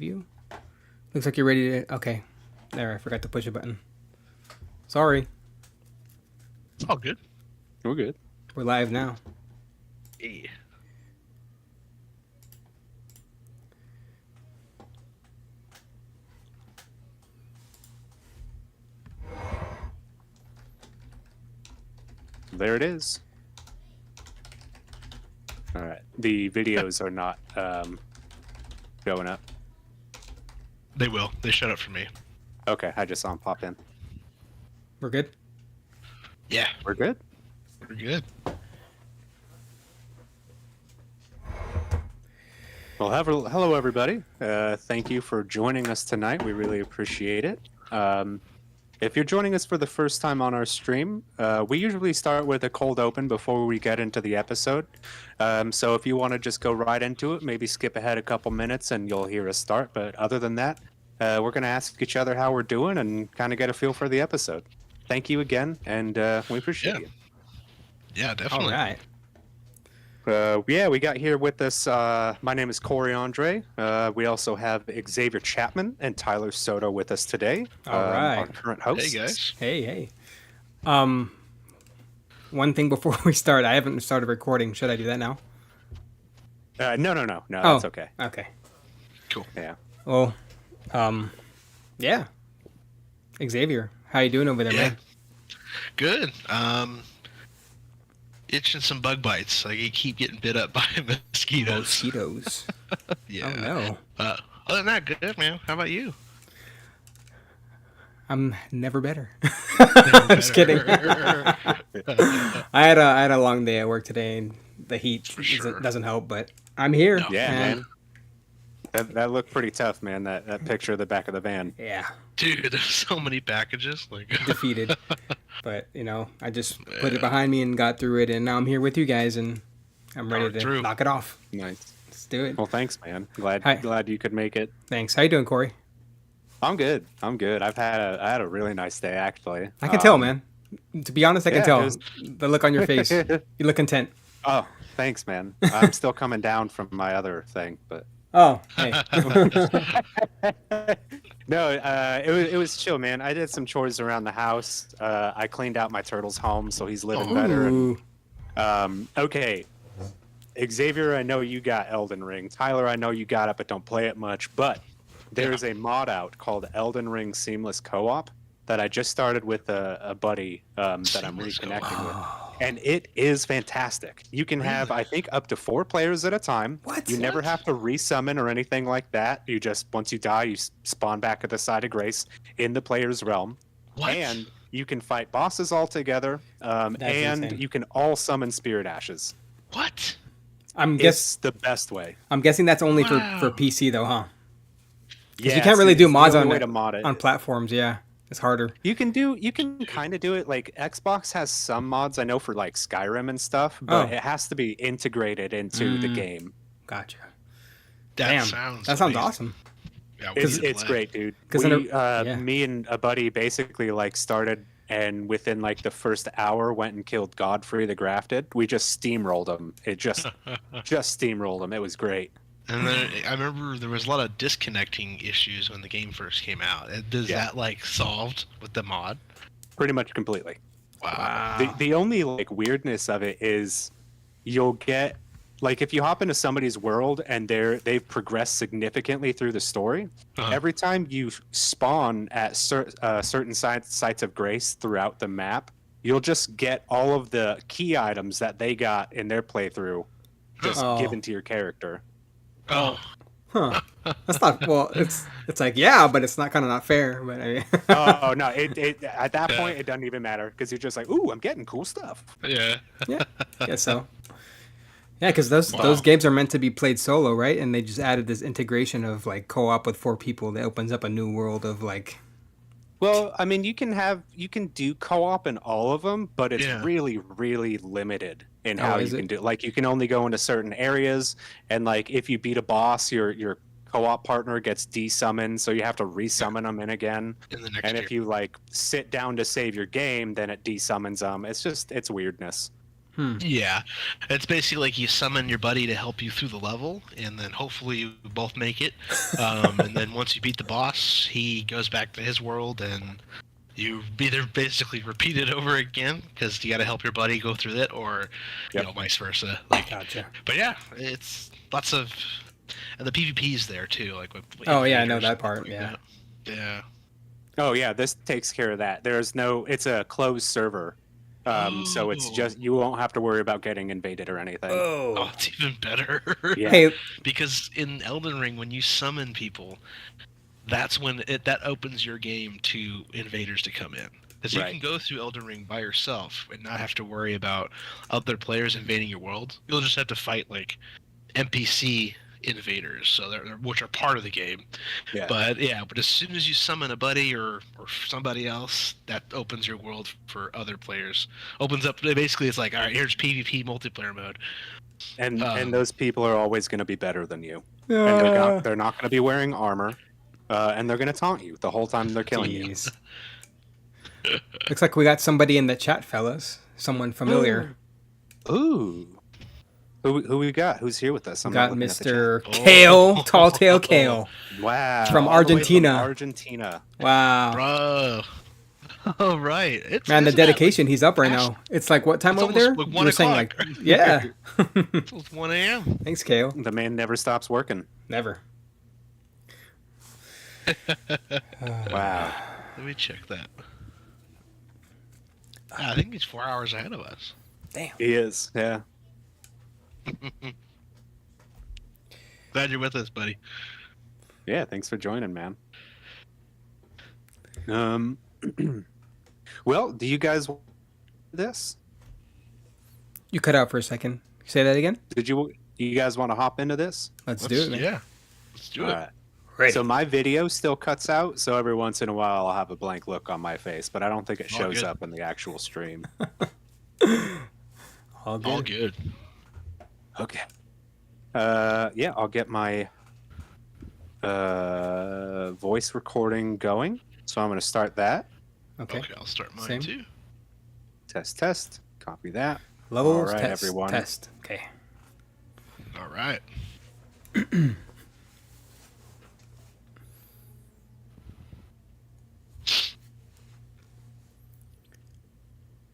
View. Looks like you're ready to. Okay. There, I forgot to push a button. Sorry. It's all good. We're good. We're live now. Yeah. There it is. All right. The videos are not going up. They will. They shut up for me. Okay, I just saw them pop in. We're good? Yeah, We're good. we're good. Well, hello everybody. Thank you for joining us tonight. We really appreciate it. If you're joining us for the first time on our stream, we usually start with a cold open before we get into the episode. So if you want to just go right into it, maybe skip ahead a couple minutes and you'll hear us start. But other than that, we're going to ask each other how we're doing and kind of get a feel for the episode. Thank you again, and we appreciate you. Yeah, definitely. All right. Yeah, we got here with us. My name is Corey Andre. We also have Xavier Chapman and Tyler Soto with us today. All right. Our current hosts. Hey guys. Hey. One thing before we start, I haven't started recording. Should I do that now? No, that's okay. Okay. Cool. Yeah. Well, yeah. Xavier, how you doing over there, man? Good. Itching some bug bites. Like you keep getting bit up by mosquitoes. Mosquitoes. Yeah. Oh no. Other than that, good man. How about you? I'm never better. Just kidding. I had a long day at work today, and the heat doesn't help. But I'm here. No. Yeah, and- man. That looked pretty tough, man. That picture of the back of the van. Yeah. Dude, there's so many packages. Like Defeated. But I just put it behind me and got through it, and now I'm here with you guys, and I'm ready Powered to through. knock it off. Nice. Let's do it. Well, thanks, man. Hi. Glad you could make it. Thanks. How you doing, Corey? I'm good. I had a really nice day actually. I can tell, man. To be honest, I can yeah, tell. it was- The look on your face. You look content. Oh, thanks, man. I'm still coming down from my other thing, but Oh, hey. no, it was chill, man. I did some chores around the house. I cleaned out my turtle's home, so he's living better. And, Ooh. okay, Xavier, I know you got Elden Ring. Tyler, I know you got it, but don't play it much. But there's a mod out called Elden Ring Seamless Co-op that I just started with a buddy that I'm Seamless reconnecting with. And it is fantastic. You can have, I think, up to 4 players at a time. What? You never have to resummon or anything like that. You just, once you die, you spawn back at the side of grace in the player's realm. what? And you can fight bosses all together. And insane. you can all summon spirit ashes. What? It's the best way. I'm guessing that's only Wow. for PC though, huh? Yeah, you can't really do mods on on way it- to mod it. On platforms, yeah. It's harder. You can kind of do it. Like Xbox has some mods I know for like Skyrim and stuff, but Oh. it has to be integrated into the game. Gotcha. That Damn. sounds That sounds amazing. awesome. Yeah, It's great, dude. 'Cause yeah. Me and a buddy basically like started, and within like the first hour went and killed Godfrey the Grafted. We just steamrolled him. It just steamrolled him. It was great. And then I remember there was a lot of disconnecting issues when the game first came out. Does Yeah. that like solved with the mod? Pretty much completely. Wow. The only like weirdness of it is you'll get like if you hop into somebody's world and they've progressed significantly through the story. Uh-huh. Every time you spawn at certain sites of grace throughout the map, you'll just get all of the key items that they got in their playthrough just Oh. given to your character. Oh, Huh. That's not well, it's like yeah, but it's not not fair. But I mean Oh no! It at that point it doesn't even matter because you're just like, ooh, I'm getting cool stuff. yeah. yeah, guess so. Yeah, because those Wow. games are meant to be played solo, right? And they just added this integration of like co-op with 4 people that opens up a new world of like. Well, I mean, you can do co-op in all of them, but it's Yeah. really, really limited in Oh, how you is can it? do it. Like, you can only go into certain areas, and like if you beat a boss, your co-op partner gets desummoned, so you have to resummon them in again. In the next And year. if you like sit down to save your game, then it desummons them. It's weirdness. Yeah, it's basically like you summon your buddy to help you through the level, and then hopefully you both make it. And then once you beat the boss, he goes back to his world, and you either basically repeat it over again because you got to help your buddy go through it, or vice versa. Like, Gotcha. but yeah, it's lots of, and the PvP's there too. Like with Oh yeah, I know invaders that and part. stuff like Yeah. that. Yeah. Oh yeah, this takes care of that. It's a closed server. So it's just, you won't have to worry about getting invaded or anything. Oh, it's even better. Yeah. Hey, Because in Elden Ring, when you summon people, that's when that opens your game to invaders to come in. Because you Right. can go through Elden Ring by yourself and not have to worry about other players invading your world. You'll just have to fight like NPC invaders, so which are part of the game. Yeah. But as soon as you summon a buddy or somebody else, that opens your world for other players. Opens up, basically it's like, all right, here's PvP multiplayer mode. And those people are always going to be better than you. And they're not going to be wearing armor. And they're going to taunt you the whole time they're killing you. Jeez. Looks like we got somebody in the chat, fellas. Someone familiar. Ooh. Who we got? Who's here with us? I'm Got not looking at the Mr. chat. Kale, Tall Tail Kale. chat. Wow. From all the way Argentina. Argentina. Wow. Bro. Oh, right. Man, the isn't that, dedication, he's up right now. It's like, what time It's over there? almost like You 1 were saying, o'clock. like, yeah. It's 1 a.m. Thanks, Kale. The man never stops working. Never. Wow. Let me check that. I think he's 4 hours ahead of us. Damn. He is. Yeah. Glad you're with us, buddy. Yeah. Thanks for joining, man. Well, do you guys want this? You cut out for a second. Say that again? Do you guys want to hop into this? Let's do it, man. Yeah. Let's do it. All right. Ready. So my video still cuts out, so every once in a while I'll have a blank look on my face, but I don't think it All shows good. up in the actual stream. All good. All good. Okay. Yeah, I'll get my voice recording going. So I'm going to start that. Okay. I'll start mine Same. too. Test. Copy that. Levels, All right, test, everyone. test. Okay. All right.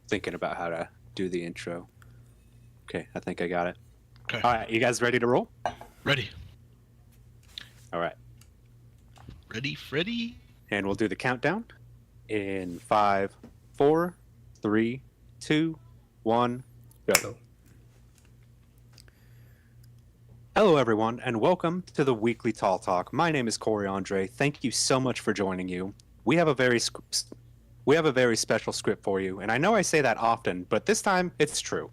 Thinking about how to do the intro. Okay, I think I got it. Okay. All right, you guys ready to roll? Ready. All right. Ready, Freddy. And we'll do the countdown in 5, 4, 3, 2, 1, go. Go. Hello, everyone, and welcome to the weekly Tall Talk. My name is Corey Andre. Thank you so much for joining you. We have a very special script for you, and I know I say that often, but this time it's true.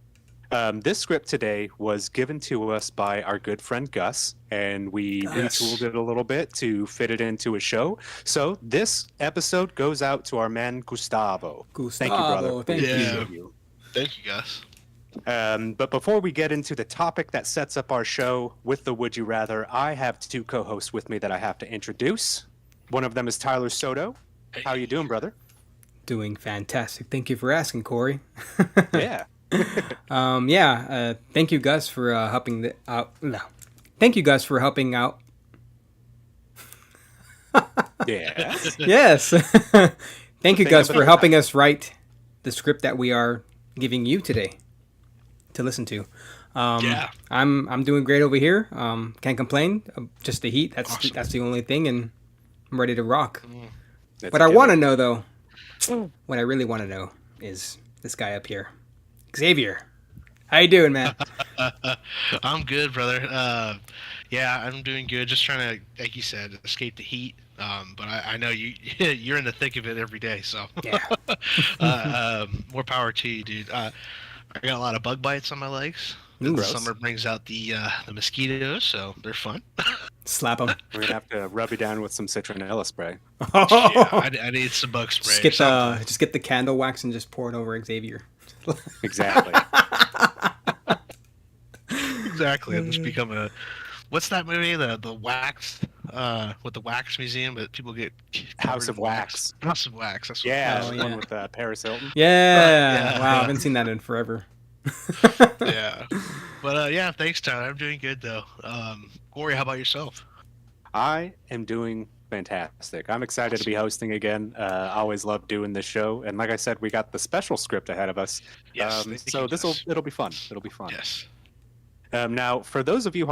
This script today was given to us by our good friend Gus, and we retooled it a little bit to fit it into a show. So this episode goes out to our man Gustavo. Thank you, brother. Thank Yeah. you. Thank you, guys. But before we get into the topic that sets up our show with the Would You Rather, I have two co-hosts with me that I have to introduce. One of them is Tyler Soto. How you doing, brother? Doing fantastic. Thank you for asking, Corey. Yeah. Thank you, Gus, for helping out. No. Thank you, Gus, for helping out. Yeah. Yes. Thank you, Think Gus, of for it. helping us write the script that we are giving you today to listen to. Yeah. I'm doing great over here. Can't complain. Just the heat. Awesome. That's the only thing, and I'm ready to rock. That's What a I killer. want to know, though, what I really want to know is this guy up here, Xavier. How you doing, man? I'm good, brother. I'm doing good. Just trying to, like you said, escape the heat. But I know you're in the thick of it every day. So Yeah. more power to you, dude. I got a lot of bug bites on my legs. Ooh. The summer brings out the mosquitoes, so they're fun. Slap him. We're gonna have to rub you down with some citronella spray. Yeah, I need some bug spray. Just get the candle wax and just pour it over Xavier. Exactly. Exactly. It's become a. What's that movie? The wax, with the wax museum, but people get House covered of in Wax. House of Wax. That's what Yeah, Oh, the yeah. one with Paris Hilton. Yeah. Yeah. Wow, I haven't seen that in forever. Yeah. But yeah, thanks, Tyler. I'm doing good though. Corey, how about yourself? I am doing fantastic. I'm excited to be hosting again. I always love doing this show, and like I said, we got the special script ahead of us. Yes. Thank So you, it'll yes. it'll be fun. It'll be fun. Yes. Now, for those of you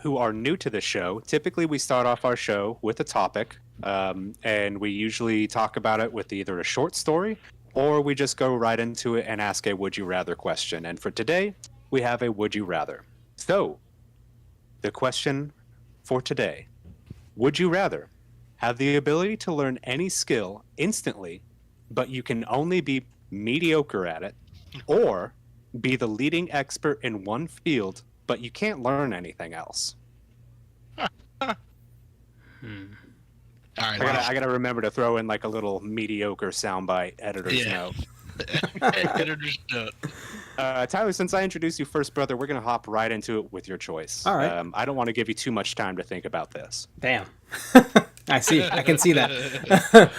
who are new to the show, typically we start off our show with a topic, and we usually talk about it with either a short story or we just go right into it and ask a would you rather question. And for today, we have a would you rather. So, the question for today: would you rather have the ability to learn any skill instantly, but you can only be mediocre at it, or be the leading expert in one field, but you can't learn anything else? All right. I gotta remember to throw in like a little mediocre soundbite editor's Yeah. note. Editor's note. Tyler, since I introduced you first, brother, we're gonna hop right into it with your choice. All right. I don't want to give you too much time to think about this. Damn. I see. I can see that.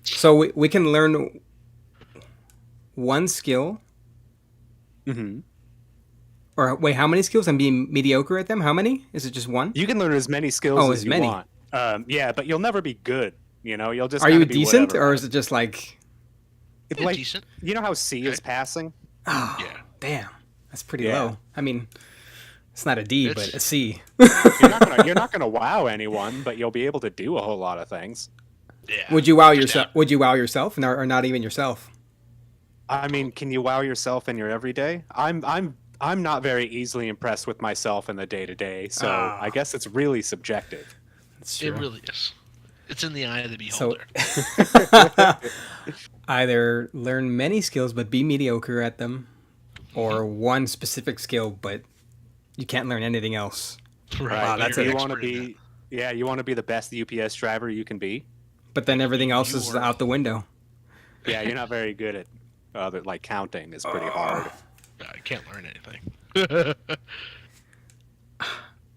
So we can learn one skill. Mm-hmm. Or wait, how many skills? I'm being mediocre at them. How many? Is it just one? You can learn as many skills Oh, as as you many. want. Yeah, but you'll never be good. You know, you'll just. Are you kinda be decent, whatever. or is it just like? It's Yeah, like decent. you know how C is passing? Oh, Yeah. damn, that's pretty Yeah. low. I mean, it's not a D, It's- but a C. You're not gonna wow anyone, but you'll be able to do a whole lot of things. Yeah. Would you wow yourself? Would you wow yourself, or not even yourself? I mean, can you wow yourself in your everyday? I'm not very easily impressed with myself in the day to day, so Ah. I guess it's really subjective. That's It true. really is. It's in the eye of the So beholder. either learn many skills but be mediocre at them, or one specific skill but you can't learn anything else. Right. that's You're it. an You want to expert in be, yeah, you want to be the best UPS driver you can be. But then everything else You is are- out the window. Yeah, you're not very good at like counting is pretty hard. that. I can't learn anything.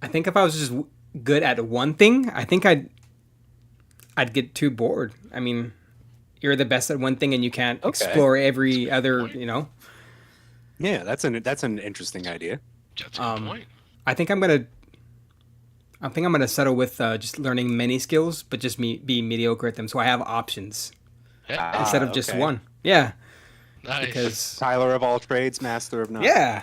I think if I was just good at one thing, I think I'd get too bored. I mean, you're the best at one thing and you can't Okay. explore every other, you know. Yeah, that's an interesting idea. That's a good point. I think I'm gonna settle with just learning many skills, but just be mediocre at them, so I have options Yeah. instead of just okay. one. Yeah, Nice. because Tyler of all trades, master of none. yeah,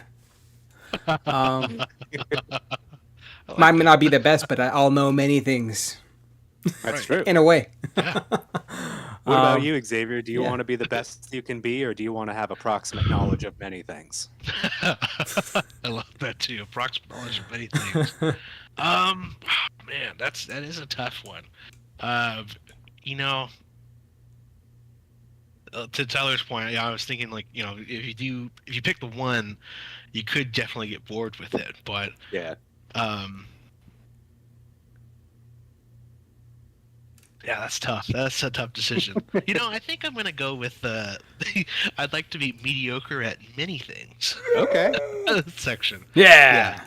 might not be the best, but I'll know many things That's Right. true. in a way. What about you, Xavier? Do you yeah. want to be the best you can be, or do you want to have approximate knowledge of many things? I love that too. Approximate knowledge of many things. Man, that is a tough one. You know, to Tyler's point, I was thinking like, you know, if you pick the one, you could definitely get bored with it. But Yeah. yeah, that's tough. That's a tough decision. You know, I think I'm gonna go with I'd like to be mediocre at many things. Okay. Section. Yeah.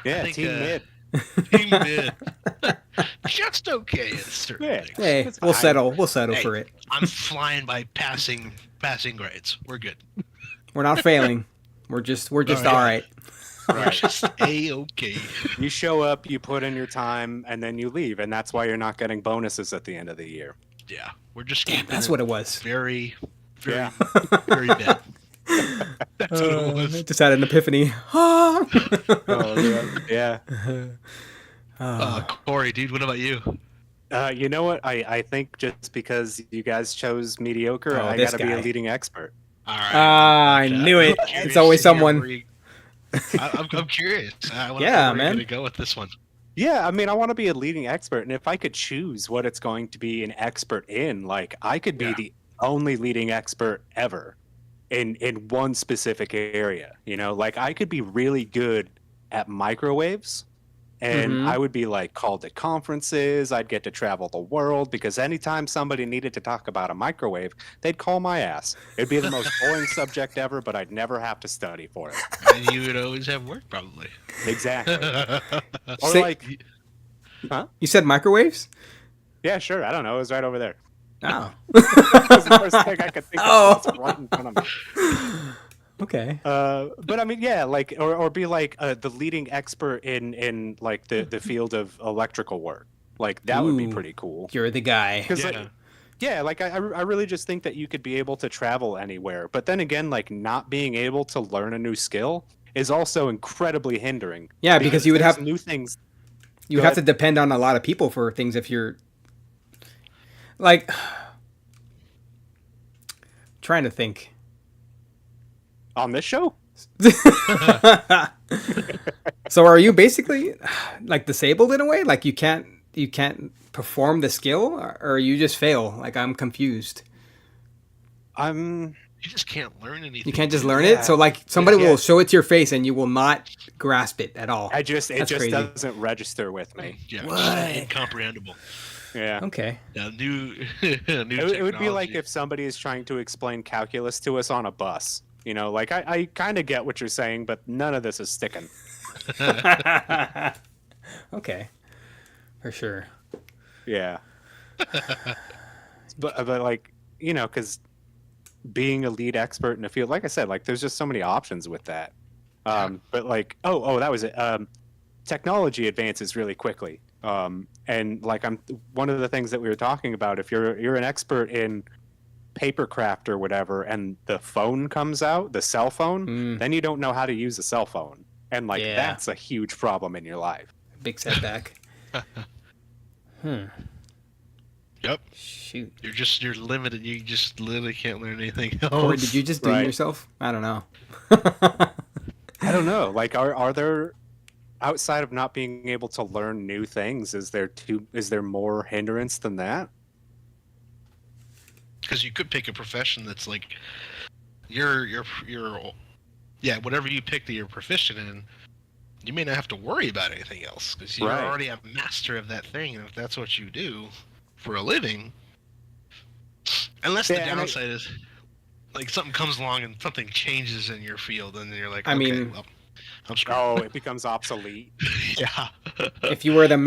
Yeah, think, team mid. Team mid. Just okay at certain Yeah. things. Hey, That's we'll fine. settle. We'll settle Hey. for it. I'm flying by passing grades. We're good. We're not failing. We're just yeah. all right. We're just a-okay. You show up, you put in your time, and then you leave, and that's why you're not getting bonuses at the end of the year. Yeah, we're just Damn, that's what it was. very, very, Yeah. very bad. That's what it was. Just had an epiphany. Ah. Oh, yeah. Corey, dude, what about you? You know what? I think just because you guys chose mediocre, Oh, I this gotta be a guy. leading expert. All right. I knew it. I'm It's curious always to hear someone. where I'm curious. I wanna Yeah, know where you're man. gonna go with this one. Yeah, I mean, I want to be a leading expert, and if I could choose what it's going to be an expert in, like I could be Yeah. the only leading expert ever in one specific area. You know, like I could be really good at microwaves, and Mhm. I would be like called to conferences. I'd get to travel the world because anytime somebody needed to talk about a microwave, they'd call my ass. It'd be the most boring subject ever, but I'd never have to study for it. And you would always have work, probably. Exactly. Or Say- like, You said microwaves? yeah, sure. I don't know. It was right over there. Oh. That was the first thing I could think of. Oh. It's right in front of me. Okay. But I mean, yeah, like, or be like the leading expert in like the field of electrical work. Like that would be Ooh, pretty cool. you're the guy. Because Yeah. like, yeah, like I really just think that you could be able to travel anywhere. But then again, like not being able to learn a new skill is also incredibly hindering. Yeah, because you would there's have new things. you Go would have to ahead. depend on a lot of people for things if you're like trying to think. On this show. So are you basically like disabled in a way? Like you can't perform the skill, or you just fail? Like I'm confused. I'm You just can't learn anything. You can't just learn Yeah. it. So like somebody Yeah. will show it to your face and you will not grasp it at all. it That's just crazy. doesn't register with me. Yeah, What? just incomprehensible. Yeah. Okay. Yeah, new It would be like technology. if somebody is trying to explain calculus to us on a bus. You know, like I kind of get what you're saying, but none of this is sticking. Okay. For sure. Yeah. but like, you know, because being a lead expert in a field, like I said, like there's just so many options with that. But like, that was it. Technology advances really quickly. And like one of the things that we were talking about, if you're an expert in papercraft or whatever, and the phone comes out, the cell phone, then you don't know how to use a cell phone, and like Yeah. that's a huge problem in your life. Big setback. Yep. Shoot. You're limited. You just literally can't learn anything else. Or did you just do it Right. yourself? I don't know. I don't know. Like, are there outside of not being able to learn new things? Is there more hindrance than that? Because you could pick a profession that's like you're whatever you pick that you're proficient in, you may not have to worry about anything else because you're Right. already a master of that thing, and if that's what you do for a living, unless the Yeah, and downside is like something comes along and something changes in your field, and you're like, I okay, mean- well, I'm screwed. Oh, it becomes obsolete. Yeah. If you were the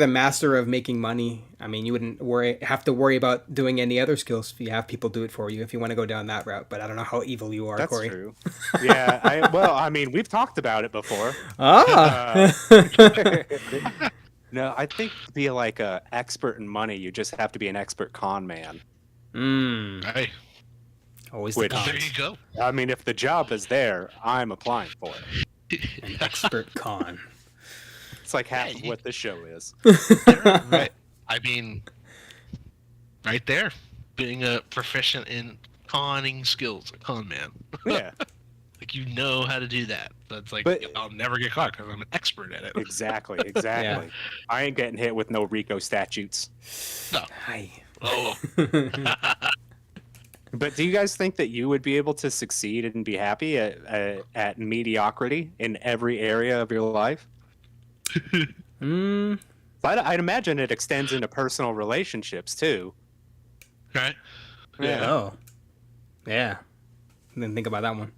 master of making money, I mean, you wouldn't have to worry about doing any other skills if you have people do it for you. If you want to go down that route, but I don't know how evil you are, That's Corey. true. Yeah. I mean, we've talked about it before. Ah. No, I think to be like a expert in money, you just have to be an expert con man. Hey, Always the Which- there cons. you go. I mean, if the job is there, I'm applying for it. An expert con. It's like half Yeah, of you- what this show is. Right. I mean, right there, being a proficient in conning skills, a con man. Yeah, Like you know how to do that. So it's like But- I'll never get caught because I'm an expert at it. exactly. I ain't getting hit with no RICO statutes. Hi. Oh, But do you guys think that you would be able to succeed and be happy at mediocrity in every area of your life? Mm, I'd imagine it extends into personal relationships too. right. Yeah. oh. Yeah. Didn't think about that one.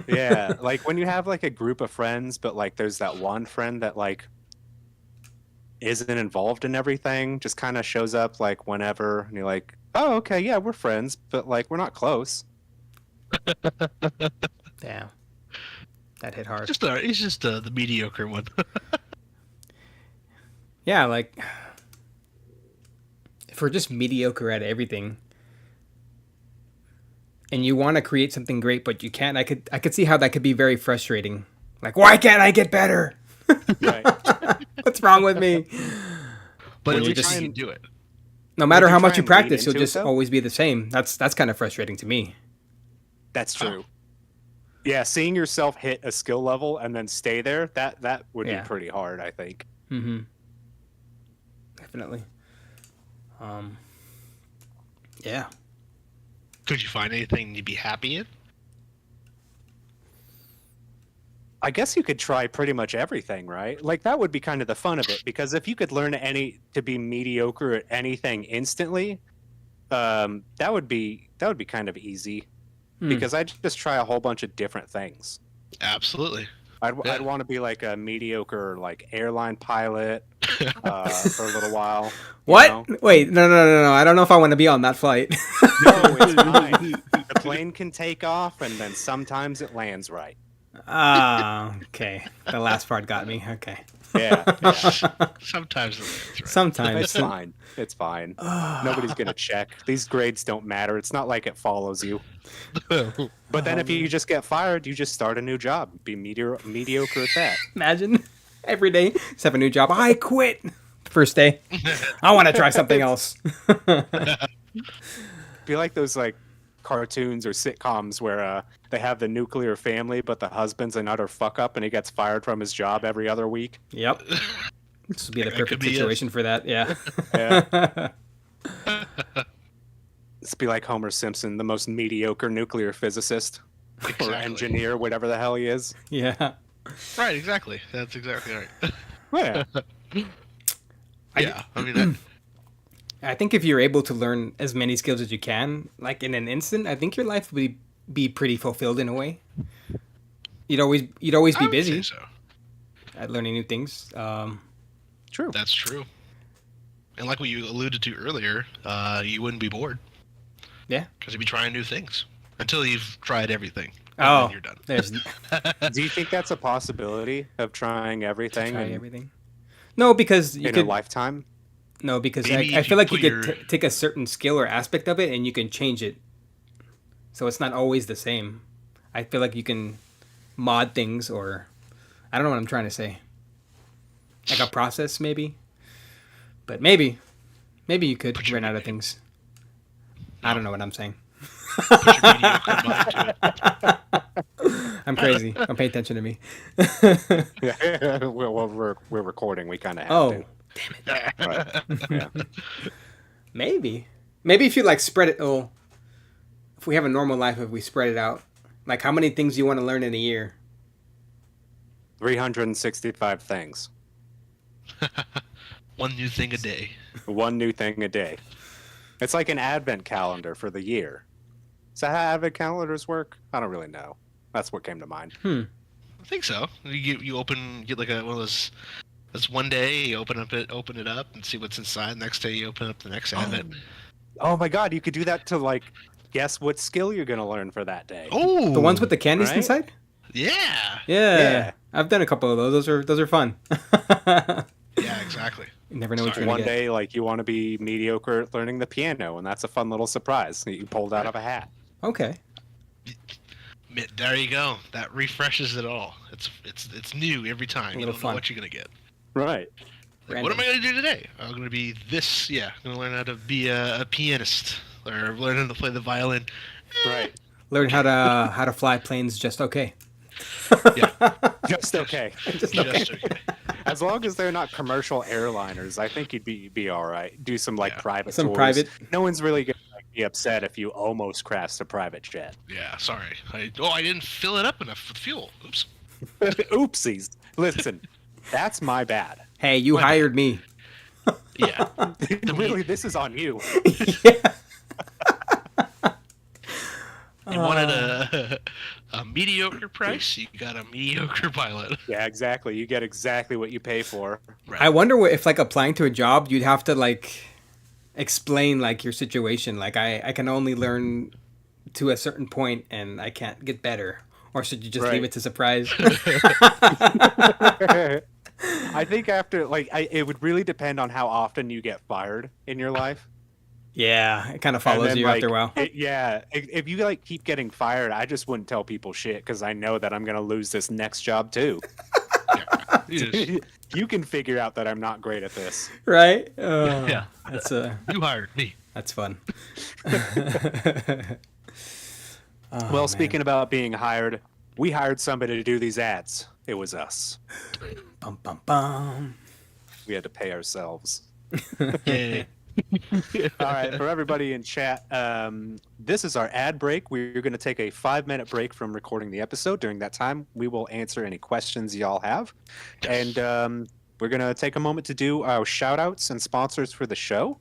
Yeah, like when you have like a group of friends, but like there's that one friend that like isn't involved in everything, just kind of shows up like whenever, and you're like, oh, okay, yeah, we're friends, but like we're not close. Damn. That hit hard. He's just the mediocre one. Yeah, like if we're just mediocre at everything and you want to create something great but you can't, I could see how that could be very frustrating. Like, why can't I get better? Right. What's wrong with me? But Would at you least try you and- can do it. No matter you how try much you and lean practice, you'll into it, just though? always be the same. That's kind of frustrating to me. That's true. Yeah, seeing yourself hit a skill level and then stay there, that would Yeah. be pretty hard, I think. Mm-hmm. Definitely. Yeah. Could you find anything you'd be happy in? I guess you could try pretty much everything, right? Like that would be kind of the fun of it, because if you could learn to be mediocre at anything instantly, that would be kind of easy. Because I'd just try a whole bunch of different things. Absolutely. I'd Yeah. want to be like a mediocre like airline pilot for a little while. you What? know? Wait, no. I don't know if I want to be on that flight. No, it's fine. The plane can take off, and then sometimes it lands right. Ah, okay. The last part got me. Okay. Yeah. Sometimes that's right. Sometimes. It's fine. It's fine. Nobody's gonna check. These grades don't matter. It's not like it follows you. But then if you just get fired, you just start a new job. Be mediocre at that. Imagine every day, just have a new job. I quit. First day. I want to try something else. Be like those like cartoons or sitcoms where they have the nuclear family, but the husband's an utter fuck up and he gets fired from his job every other week. Yep. This would be the That could perfect be situation for that. Yeah. Yeah. It's be like Homer Simpson, the most mediocre nuclear physicist or Exactly. engineer, whatever the hell he is. Yeah. Right, exactly. That's exactly right. Yeah. Yeah, I mean, I think if you're able to learn as many skills as you can, like in an instant, I think your life would be pretty fulfilled in a way. You'd always I be would busy say so. at learning new things. True. That's true. And like what you alluded to earlier, you wouldn't be bored Yeah. because you'd be trying new things until you've tried everything. And Oh, then you're done. there's Do you think that's a possibility of trying everything try in, everything. No, because you in a could. lifetime? No, because Maybe I if feel you like you put could your- take a certain skill or aspect of it and you can change it. So it's not always the same. I feel like you can mod things, or I don't know what I'm trying to say. Like a process, maybe. But maybe you could Put your run out of things. I don't know what I'm saying. Put your mediocre mind to it. I'm crazy. Don't pay attention to me. Yeah. Well, we're recording. We kind of have Oh, to. Right. Yeah. maybe if you like spread it. Oh, if we have a normal life, if we spread it out, like how many things do you want to learn in a year? 365 things. One new thing a day. One new thing a day. It's like an advent calendar for the year. Is that how advent calendars work? I don't really know. That's what came to mind. I think so. You get like one of those. That's one day you open it up and see what's inside. Next day you open up the next advent. Oh my god, you could do that to like guess what skill you're gonna learn for that day. Oh, The ones with the candies right? inside? yeah, Yeah. I've done a couple of those. Those are fun. yeah, exactly. You never know what Sorry. you're One gonna get. day, like you want to be mediocre at learning the piano, and that's a fun little surprise that you pulled out of a hat. Okay. There you go. That refreshes it all. It's new every time. You little don't fun. know what you're gonna get. Right. Like, what am I gonna do today? I'm gonna be this. Yeah, I'm gonna learn how to be a pianist or learn how to play the violin. Right. Learn how to fly planes just okay. Yeah, Just okay. Just just okay. okay. As long as they're not commercial airliners, I think you'd be all right. Do some like Yeah. private Some tours. private- No one's really gonna be upset if you almost crashed a private jet. Yeah, sorry. I didn't fill it up enough with fuel. Oops. Oopsies. Listen, that's my bad. Hey, you What? hired me. Yeah. Really, this is on you. Yeah. You wanted a mediocre price, you got a mediocre pilot. Yeah, exactly. You get exactly what you pay for. Right. I wonder if like applying to a job, you'd have to like explain like your situation. Like I can only learn to a certain point and I can't get better. Or should you just Right. leave it to surprise? I think after it would really depend on how often you get fired in your life. Yeah, it kind of And follows then, you like, after a while. if you like keep getting fired, I just wouldn't tell people shit because I know that I'm gonna lose this next job too. You just- You can figure out that I'm not great at this. Right? Yeah. That's you hired me. that's fun. Well, speaking about being hired, we hired somebody to do these ads. It was us. Bum bum bum. We had to pay ourselves. Yeah. All right, for everybody in chat, this is our ad break. We're going to take a 5-minute break from recording the episode. During that time, we will answer any questions y'all have. Yes. And we're going to take a moment to do our shout outs and sponsors for the show.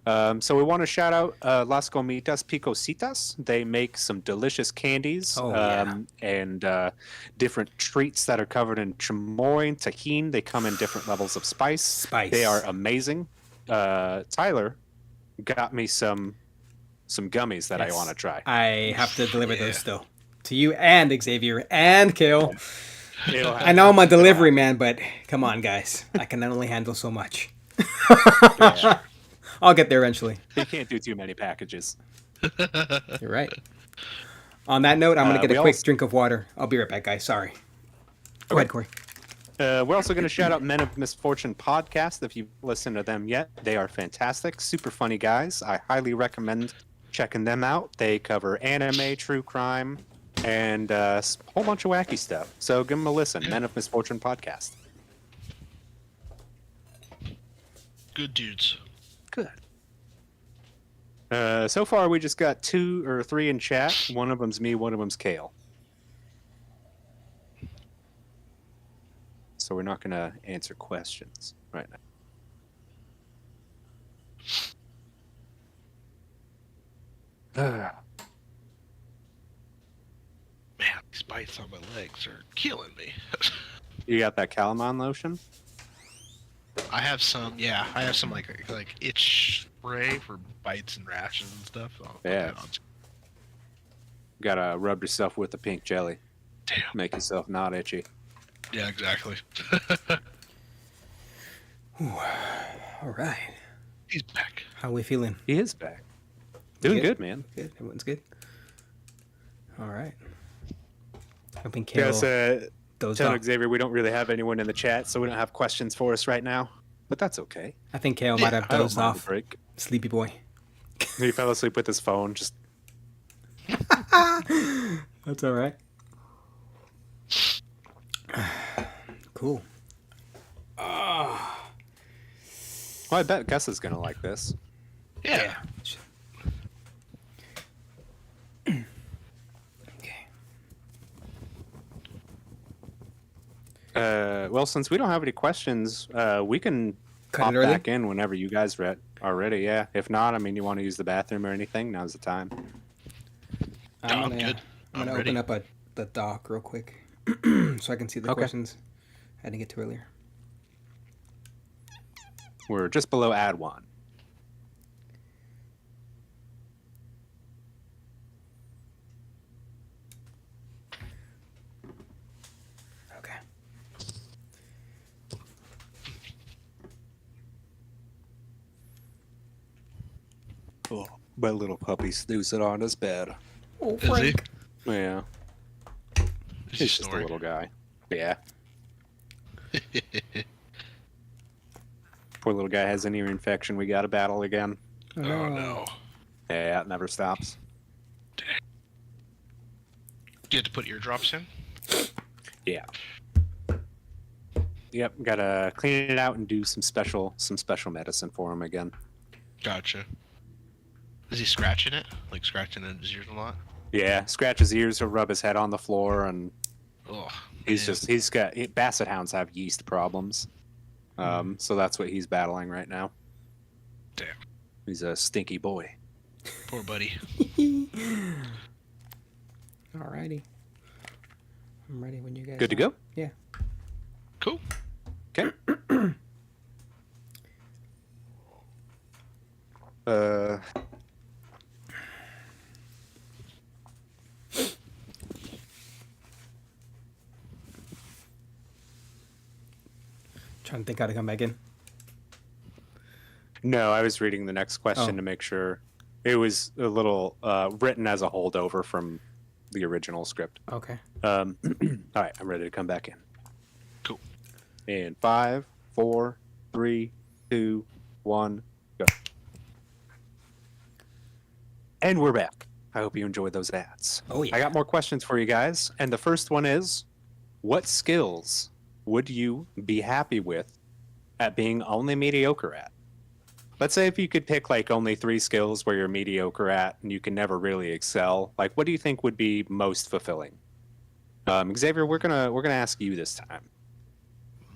So we want to shout out Las Gomitas Picositas. They make some delicious candies Oh, yeah. and different treats that are covered in chamoy and tahini. They come in different levels of spice. Spice. They are amazing. Tyler got me some some gummies that I Yes. want to try. I have to deliver Yeah. those still to you and Xavier and Kale. It'll I know I'm a happen. delivery man, but come on, guys. I can only handle so much. Yeah. I'll get there eventually. You can't do too many packages. You're right. On that note, I'm going to get we a quick also- drink of water. I'll be right back, guys. Sorry. Go ahead, Corey. We're also going to shout out Men of Misfortune podcast. If you've listened to them yet, they are fantastic, super funny guys. I highly recommend checking them out. They cover anime, true crime, and a whole bunch of wacky stuff. So give them a listen. Men of Misfortune podcast. Good dudes. Good. So far, we just got 2 or 3 in chat. One of them's me, one of them's Kale. So we're not going to answer questions right now. Man, these bites on my legs are killing me. You got that Calamine lotion? I have some, yeah. I have some like itch spray for bites and rashes and stuff. I'll put Yeah. that on. Gotta rub yourself with the pink jelly. Damn. Make yourself not itchy. Yeah, exactly. All right. He's back. How we feeling? He is back. Doing Good? good, man. Good. Everyone's good. All right. Hoping Kale Yes, dozed tell off. Xavier we don't really have anyone in the chat, so we don't have questions for us right now. But that's okay. I think Kale might have I don't dozed mind off. the break. Sleepy boy. He fell asleep with his phone. Just That's all right. Cool. well, I bet Gus is gonna like this. Yeah. Okay. Well, since we don't have any questions, we can Cut pop it early? back in whenever you guys are ready. Yeah. If not, I mean, you want to use the bathroom or anything? Now's the time. I'm good. I'm I'm gonna ready. open up the doc real quick so I can see the Okay. questions I didn't get to earlier. We're just below ad one. Okay. Oh, my little puppy snoozing on his bed. Oh, Is he? Yeah. Is he He's just a snoring? little guy. Yeah. Poor little guy has an ear infection. We got to battle again. Oh no. Yeah, it never stops. Do you have to put eardrops in? Yeah. Yep, gotta clean it out and do some special medicine for him again. Gotcha. Is he scratching it? Like scratching his ears a lot? Yeah, scratch his ears, he'll rub his head on the floor, and Oh, basset hounds have yeast problems. So that's what he's battling right now. damn. He's a stinky boy. Poor buddy. Alrighty. I'm ready when you guys Good to are. go? Yeah. Cool. Okay. uh, Trying to think how to come back in. no, I was reading the next question Oh. to make sure. It was a little written as a holdover from the original script. Okay. All right, I'm ready to come back in. Cool. In 5, 4, 3, 2, 1, go. And we're back. I hope you enjoyed those ads. Oh, yeah. I got more questions for you guys. And the first one is, what skills would you be happy with at being only mediocre at? Let's say if you could pick like only 3 skills where you're mediocre at and you can never really excel, like what do you think would be most fulfilling? Xavier, we're gonna ask you this time.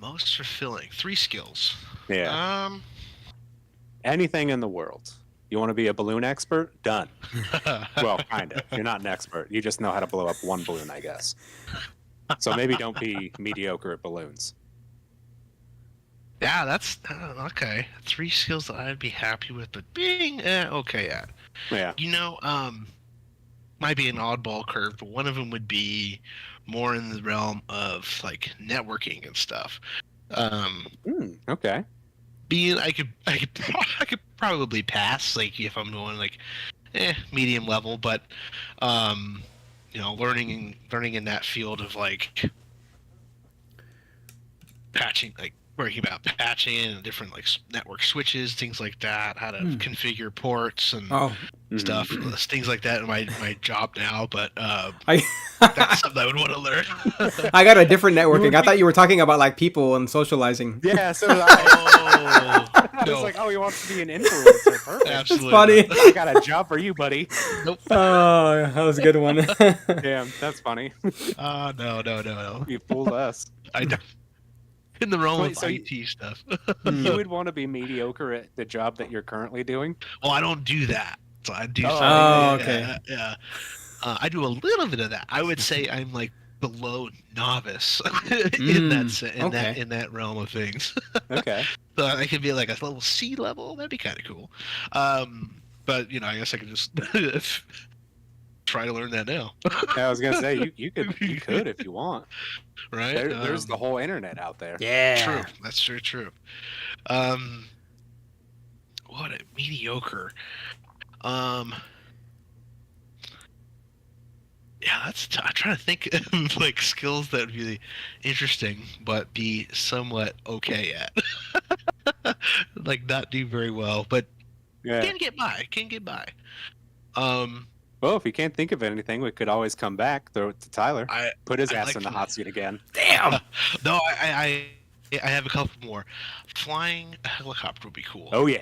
Most fulfilling. 3 skills. Yeah. Anything in the world. You want to be a balloon expert? Done. Well, kind of. You're not an expert. You just know how to blow up one balloon, I guess. So maybe don't be mediocre at balloons. Yeah, that's okay. 3 skills that I'd be happy with, but being okay at. Yeah. Might be an oddball curve, but one of them would be more in the realm of like networking and stuff. Okay. Being I could probably pass like if I'm going like medium level, but learning in that field of like patching, like working about patching and different like network switches, things like that, how to configure ports and Oh, stuff, things like that in my job now. But I that's something I would want to learn. I got a different networking. I thought you were talking about like people and socializing. Yeah, so did I. Oh, I was no, like, oh, he wants to be an influencer. Perfect. absolutely funny. not. I got a job for you, buddy. Nope. Oh, that was a good one. Damn, that's funny. No. You fooled us. I don't- in the realm Wait, of so IT stuff. You would want to be mediocre at the job that you're currently doing? Well, I don't do that. So I do. Oh, something, okay. Yeah. I do a little bit of that. I would say I'm like below novice in that realm of things. Okay. So I could be like a level C level. That'd be kind of cool. But I guess I could just try to learn that now. Yeah, I was gonna say you could if you want. Right? There's the whole internet out there. Yeah. True. That's true. What a mediocre. Yeah, I'm trying to think of like skills that would be interesting, but be somewhat okay at. Like not do very well, but Yeah. can get by. Well, if you can't think of anything, we could always come back. Throw it to Tyler. Put his I ass like in the to- hot seat again. Damn. No, I have a couple more. Flying a helicopter would be cool. Oh yeah.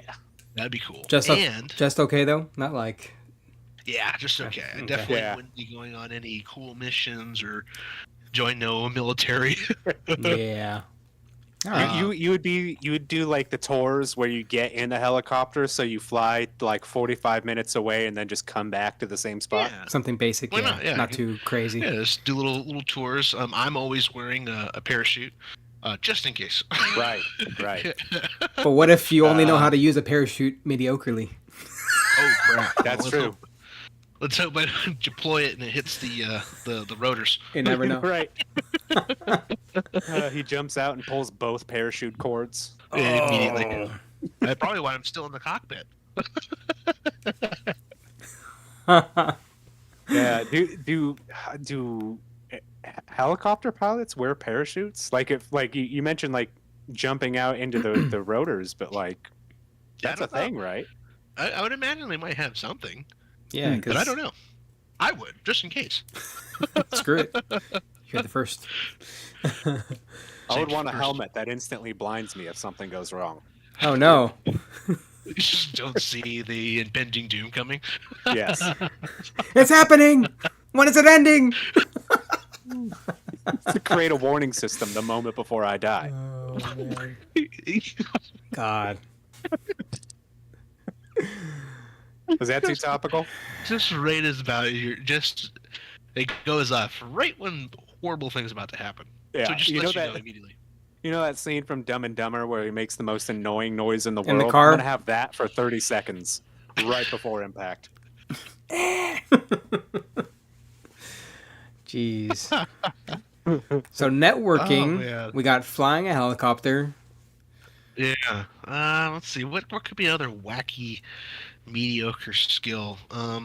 That'd be cool. Just and just okay though. Not like. yeah, just okay. I Okay. definitely Yeah. wouldn't be going on any cool missions or join no military. Yeah. All right. You would do like the tours where you get in a helicopter, so you fly like 45 minutes away and then just come back to the same spot. Yeah. Something basic. Why Yeah. not? Yeah, Not too crazy. Yeah, just do little tours. I'm always wearing a parachute, just in case. Right. But what if you only know how to use a parachute mediocrely? Oh crap! That's true. Let's hope I deploy it and it hits the rotors. You never know. Right. He jumps out and pulls both parachute cords. Immediately. That's probably why I'm still in the cockpit. Yeah. Do helicopter pilots wear parachutes? Like if you mentioned like jumping out into the rotors, but like that's a thing, right? I would imagine they might have something, Yeah, but I don't know. I would, just in case. Screw it. You're the first. I would want a First. helmet that instantly blinds me if something goes wrong. Oh no. You just don't see the impending doom coming. Yes. It's happening. When is it ending? To create a warning system the moment before I die. Oh man. God. Was that too topical? Just right as about it goes off right when horrible things about to happen. Yeah. So just You let know you know that immediately. you know that scene from Dumb and Dumber where he makes the most annoying noise in the In world? the car? I'm gonna have that for 30 seconds right before impact. Jeez. So networking, Oh, man. we got flying a helicopter. Yeah. Let's see. What could be another wacky, mediocre skill? I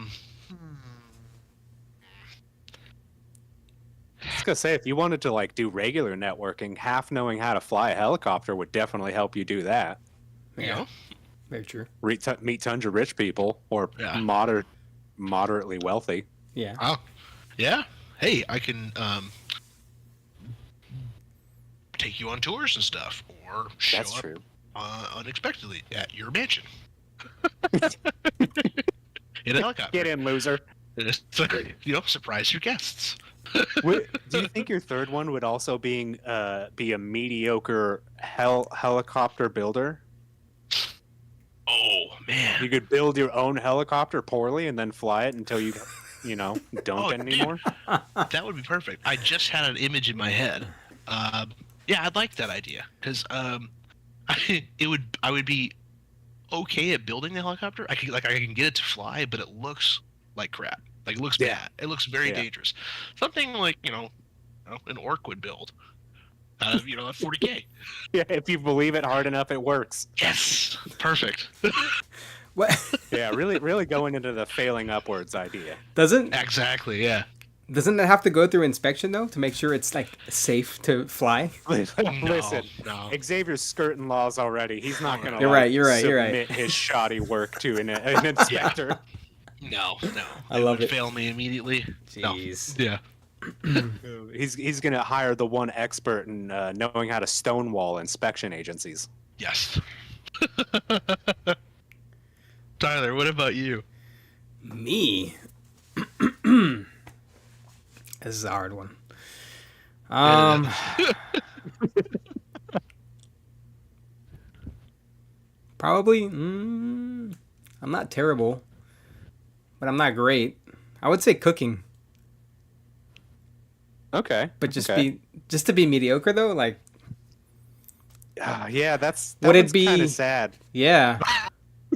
was gonna say if you wanted to like do regular networking, half knowing how to fly a helicopter would definitely help you do that. You know? Very true. Meet tons of rich people or Yeah. moderately wealthy. Yeah. Oh, yeah. Hey, I can take you on tours and stuff, or show That's up true. Unexpectedly at your mansion in a helicopter. Get in, loser. Just, surprise your guests. Do you think your third one would also be a mediocre helicopter builder? Oh man. You could build your own helicopter poorly and then fly it until you don't Oh, anymore. That would be perfect. I just had an image in my head. Yeah, I'd like that idea because I I would be okay at building the helicopter. I can get it to fly, but it looks like crap. Like it looks bad. It looks very dangerous. Something like an orc would build. At 40K. Yeah, if you believe it hard enough, it works. Yes, perfect. What? Yeah, really going into the failing upwards idea. Doesn't Yeah. it have to go through inspection though to make sure it's like safe to fly? Listen, no. Xavier's skirting laws already. He's not going to. You're right. Submit his shoddy work to an inspector. No. I love it. Fail me immediately. Jeez. No. Yeah. He's going to hire the one expert in knowing how to stonewall inspection agencies. Yes. Tyler, what about you? Me. This is a hard one. Probably. I'm not terrible, but I'm not great. I would say cooking, Okay. but just to be mediocre though. Like, Yeah, that Would it one's be- kind of sad. yeah,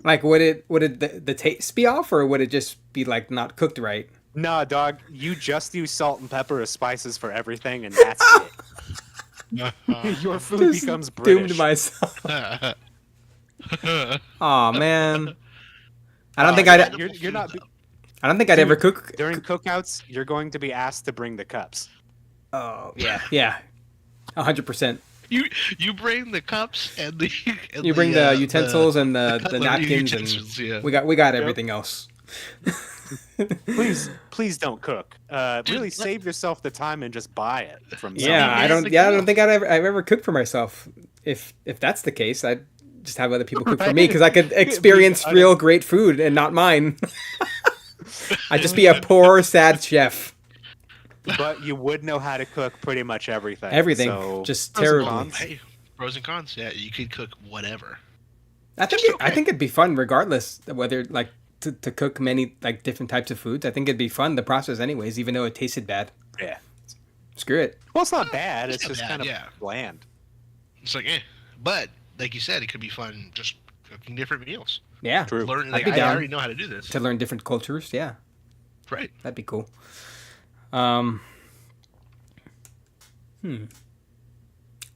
like would it the taste be off, or would it just be like not cooked right? Nah, dog, you just use salt and pepper as spices for everything, and that's it. Your food Just becomes British. doomed myself. Oh man, I don't think I'd. You're not I don't think I'd ever cook. during cookouts. You're going to be asked to bring the cups. Oh yeah, 100%. You bring the cups and the. And You bring the utensils and the cutlery napkins, utensils, and yeah. we got everything else. Please don't cook. Really save yourself the time and just buy it from. Yeah, someone. I don't. Yeah, I don't think I've ever cooked for myself. If that's the case, I'd just have other people cook for me because I could experience real great food and not mine. I'd just be a poor, sad chef. But you would know how to cook pretty much everything. Everything, so just pros and terrible. cons. Hey, pros and cons. Yeah, you could cook whatever. I think it'd be fun regardless of whether like to cook many like different types of foods. I think it'd be fun the process anyways, even though it tasted bad. Yeah. Screw it. Well, it's not bad. It's not just bad, kind of yeah. bland. It's like, but like you said, it could be fun just cooking different meals. Yeah, True. Learn. I'd Like, be I down. already know how to do this. to learn different cultures. Yeah, Right. that'd be cool.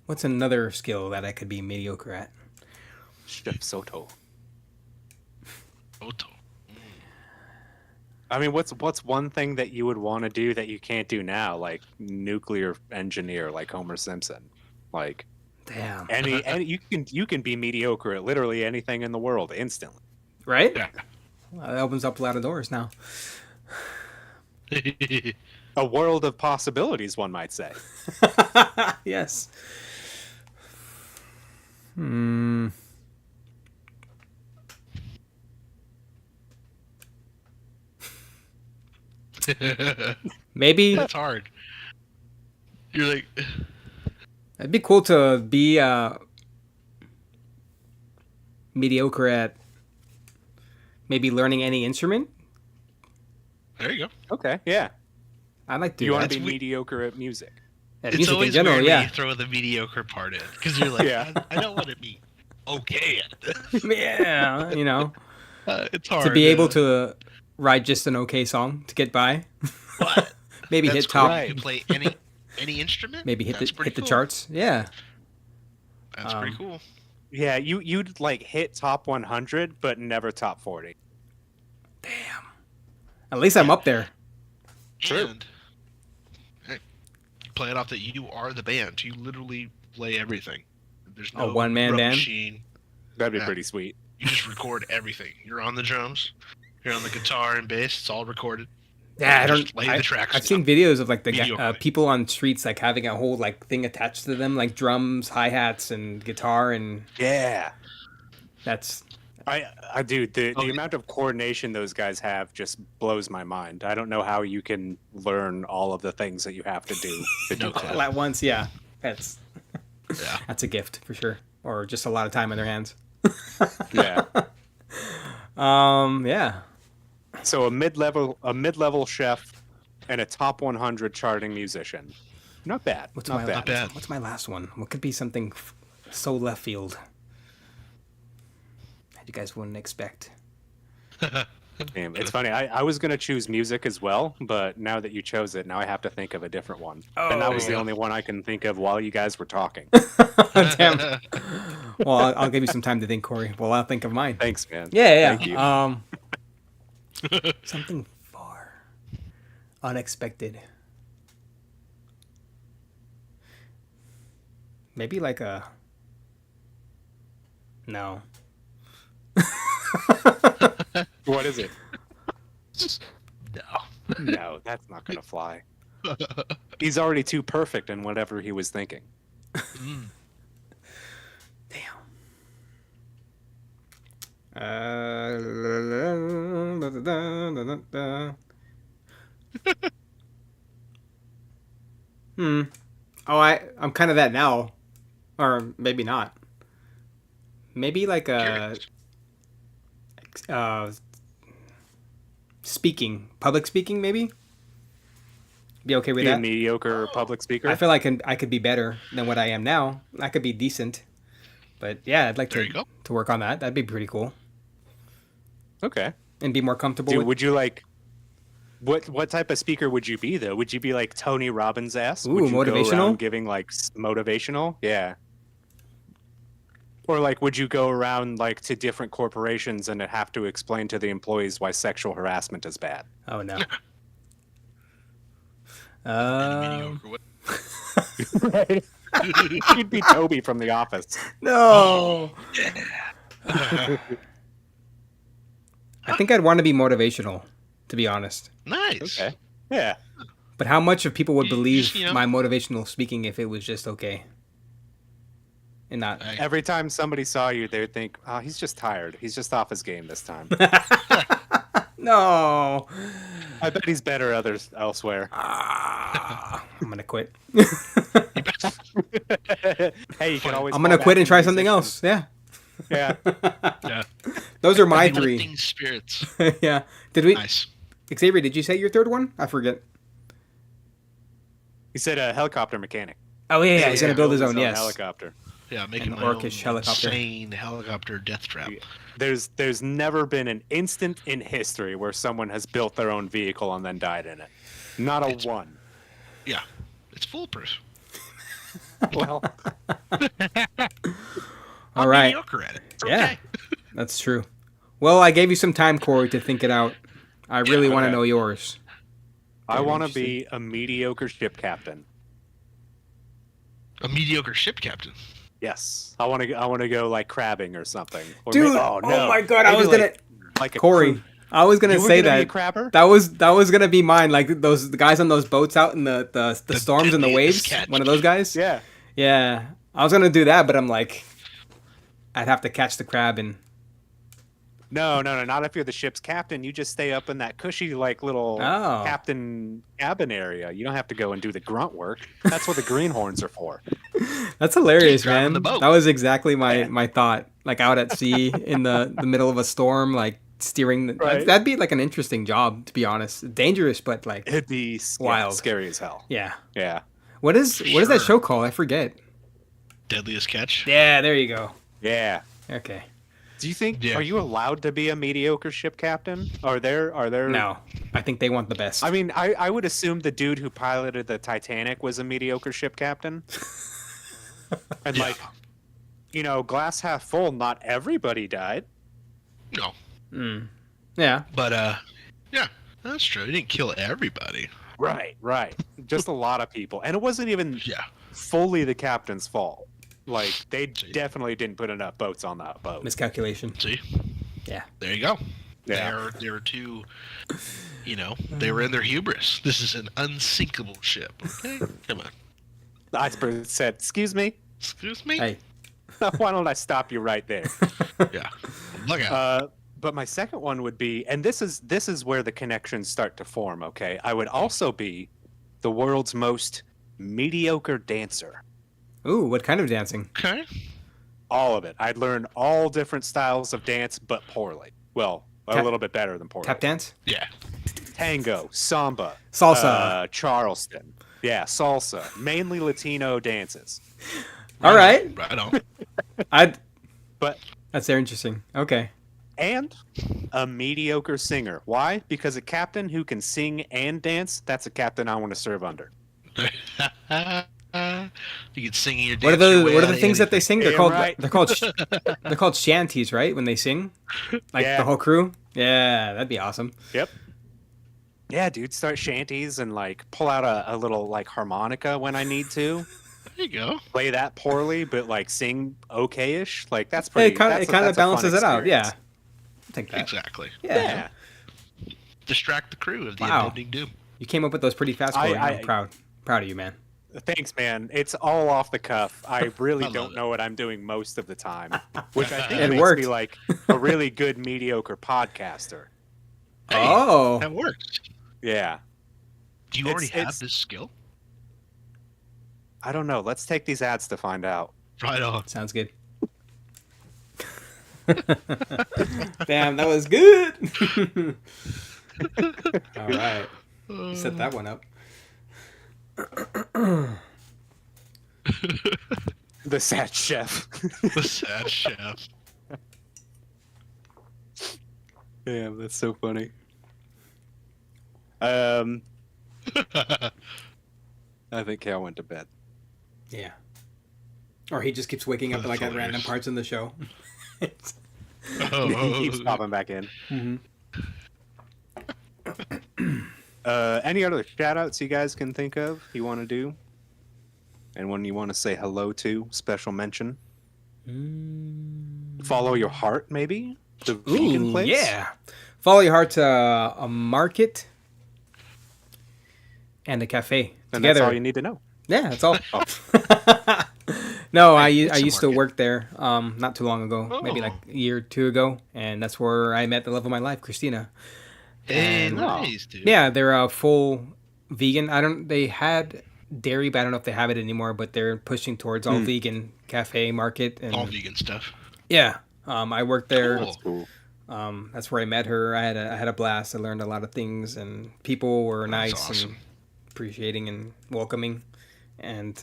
What's another skill that I could be mediocre at? Chef Soto. Oto. I mean, what's one thing that you would want to do that you can't do now, like nuclear engineer, like Homer Simpson, like Damn. any you can be mediocre at literally anything in the world instantly. Right? Yeah. Well, that opens up a lot of doors now. A world of possibilities, one might say. Yes. Maybe That's hard. You're like, it'd be cool to be mediocre at maybe learning any instrument. there you go. Okay, yeah. I'd like to do You want that. to be mediocre at music. At It's music in always general, weird when yeah. you throw the mediocre part in because you're like, Yeah. I don't want to be okay at this. Yeah, you know, It's hard to be able to write just an okay song to get by. But Maybe that's hit top. cool. You can play any instrument. Maybe hit That's the pretty hit the cool. charts. Yeah. That's pretty cool. Yeah, you'd like hit top 100, but never top 40. At least I'm up there. True. And hey, play it off that you are the band. You literally play everything. There's no one-man drum band? machine. That'd be Yeah. pretty sweet. You just record everything. You're on the drums. You're on the guitar and bass. It's all recorded. Yeah, I Just don't. lay the tracks I've down. seen videos of like the Mediocre. people on streets like having a whole like thing attached to them, like drums, hi hats, and guitar, and Yeah. that's I do. The Oh, yeah. amount of coordination those guys have just blows my mind. I don't know how you can learn all of the things that you have to do to do No clue. that. all at once. Yeah, that's Yeah. that's a gift for sure, or just a lot of time on their hands. Yeah. Yeah. So a mid-level chef and a top 100 charting musician. Not bad. What's not my bad. bad. What's my last one? What could be something so left field? You guys wouldn't expect. Damn, it's funny. I was gonna choose music as well, but now that you chose it, now I have to think of a different one. And that was the Oh. only one I can think of while you guys were talking. Damn. Well, I'll give you some time to think, Corey. Well, I'll think of mine. Thanks, man. Yeah. Thank you. Something far unexpected. Maybe like a. No. What is it? No. No, that's not gonna fly. He's already too perfect in whatever he was thinking. Damn. Oh, I'm kind of that now, or maybe not. Maybe like a public speaking, maybe. Be okay with Be a that. mediocre public speaker. I feel like I could be better than what I am now. I could be decent, but yeah, I'd like There you go. to work on that. That'd be pretty cool, Okay. and be more comfortable. Dude, with... would you like? What type of speaker would you be though? Would you be like Tony Robbins ass? Ooh, Would you go motivational? around giving like motivational? Yeah. Or like, would you go around like to different corporations and have to explain to the employees why sexual harassment is bad? Oh no. Mediocre. Right. You'd be Toby from The Office. No. I think I'd want to be motivational, to be honest. Nice. Okay. Yeah. But how much of people would You believe just, you know- my motivational speaking if it was just okay? And not. Hey. Every time somebody saw you, they would think, "Oh, he's just tired. He's just off his game this time." No. I bet he's better others elsewhere. I'm gonna quit. Hey, you can always. I'm gonna fall quit back and try into something else. musicians. Yeah. Yeah. Yeah. Those are my Uplifting three. spirits. Yeah. Did we? Nice. Xavier, did you say your third one? I forget. He said a helicopter mechanic. Oh yeah, he's gonna build his own. Yes. helicopter. Yeah, making An my own orcish helicopter. insane helicopter death trap. There's never been an instant in history where someone has built their own vehicle and then died in it. Not a one. Yeah, it's foolproof. Well, All I'm right. mediocre at it. It's Yeah. okay. That's true. Well, I gave you some time, Corey, to think it out. I really want to okay. know yours. I Very want to interesting. be a mediocre ship captain. A mediocre ship captain. Yes, I want to go like crabbing or something. Or Dude, oh no! my God, I Maybe was gonna like a Corey. crew. I was gonna You were say gonna be a that. crabber? That was gonna be mine. Like the guys on those boats out in the storms and the waves. deadliest catch. One of those guys. Yeah. Yeah. I was gonna do that, but I'm like, I'd have to catch the crab and. No, not if you're the ship's captain. You just stay up in that cushy, like little Oh. captain cabin area. You don't have to go and do the grunt work. That's what the greenhorns are for. That's hilarious, Keep driving man. the boat. That was exactly my Yeah. my thought. Like out at sea in the middle of a storm, like steering. Right. That'd be like an interesting job, to be honest. Dangerous, but like It'd be Wild. scary as hell. yeah. Yeah. What is that Sure. show called? I forget. Deadliest catch. Yeah, there you go. Yeah. Okay. Do you think Yeah. are you allowed to be a mediocre ship captain? Are there No, I think they want the best. I mean, I would assume the dude who piloted the Titanic was a mediocre ship captain. And Yeah. like, you know, glass half full, not everybody died. No, Yeah. but yeah, that's true. He didn't kill everybody. Right. Just a lot of people. And it wasn't even Yeah. fully the captain's fault. Like, they See. definitely didn't put enough boats on that boat. Miscalculation. See. Yeah. There you go. Yeah. They're too. You know, they were in their hubris. This is an unsinkable ship. Okay, come on. The iceberg said, "Excuse me, Excuse me. Hey. why don't I stop you right there?" Yeah. Look out. But my second one would be, and this is where the connections start to form. Okay, I would also be the world's most mediocre dancer. Ooh, what kind of dancing? Okay. All of it. I'd learn all different styles of dance, but poorly. Well, a Tap- little bit better than poorly. Tap dance? Yeah. Tango, samba, Salsa. Charleston. Yeah, salsa. Mainly Latino dances. All right. Right on. I'd. But That's very interesting. Okay. and a mediocre singer. Why? Because a captain who can sing and dance, that's a captain I want to serve under. You can sing your What are dance your way the out of things that they anything. sing? They're Damn called right. they're called shanties, right? When they sing, like Yeah. the whole crew. Yeah, that'd be awesome. Yep. Yeah, dude, start shanties and like pull out a little like harmonica when I need to. There you go. Play that poorly, but like sing okay-ish. Like that's It pretty. kind that's of that's a fun balances it out. Yeah, experience. I think that. Exactly. Yeah. Distract the crew of the Wow. impending doom. You came up with those pretty fast. Corey. I'm proud of you, man. Thanks, man. It's all off the cuff. I really I love don't it. know what I'm doing most of the time, which I think It makes worked. me like a really good mediocre podcaster. Hey, Oh, that works. Yeah. Do you already have it's- this skill? I don't know. Let's take these ads to find out. Right on. sounds good. Damn, that was good. All right, set that one up. The sad chef. The sad chef. Damn, that's so funny. I think Cal went to bed. Yeah. Or he just keeps waking up That's like at hilarious. random parts in the show. He keeps popping back in. Mm-hmm. Any other shout outs you guys can think of you want to do? Anyone you want to say hello to? Special mention? Follow your heart, maybe? The vegan Ooh, place? yeah. Follow your heart to a market and a cafe And together. that's all you need to know. Yeah, that's all. Oh. No, I It's a used to market. work there not too long ago, maybe like Oh. a year or two ago, and that's where I met the love of my life, Christina. Hey, And- nice, dude. Yeah, they're a full vegan. They had dairy, but I don't know if they have it anymore, but they're pushing towards all vegan cafe market and All vegan stuff. yeah. I worked there. Cool. That's cool. That's where I met her. I had a blast. I learned a lot of things, and people were That's nice awesome. and appreciating and welcoming. And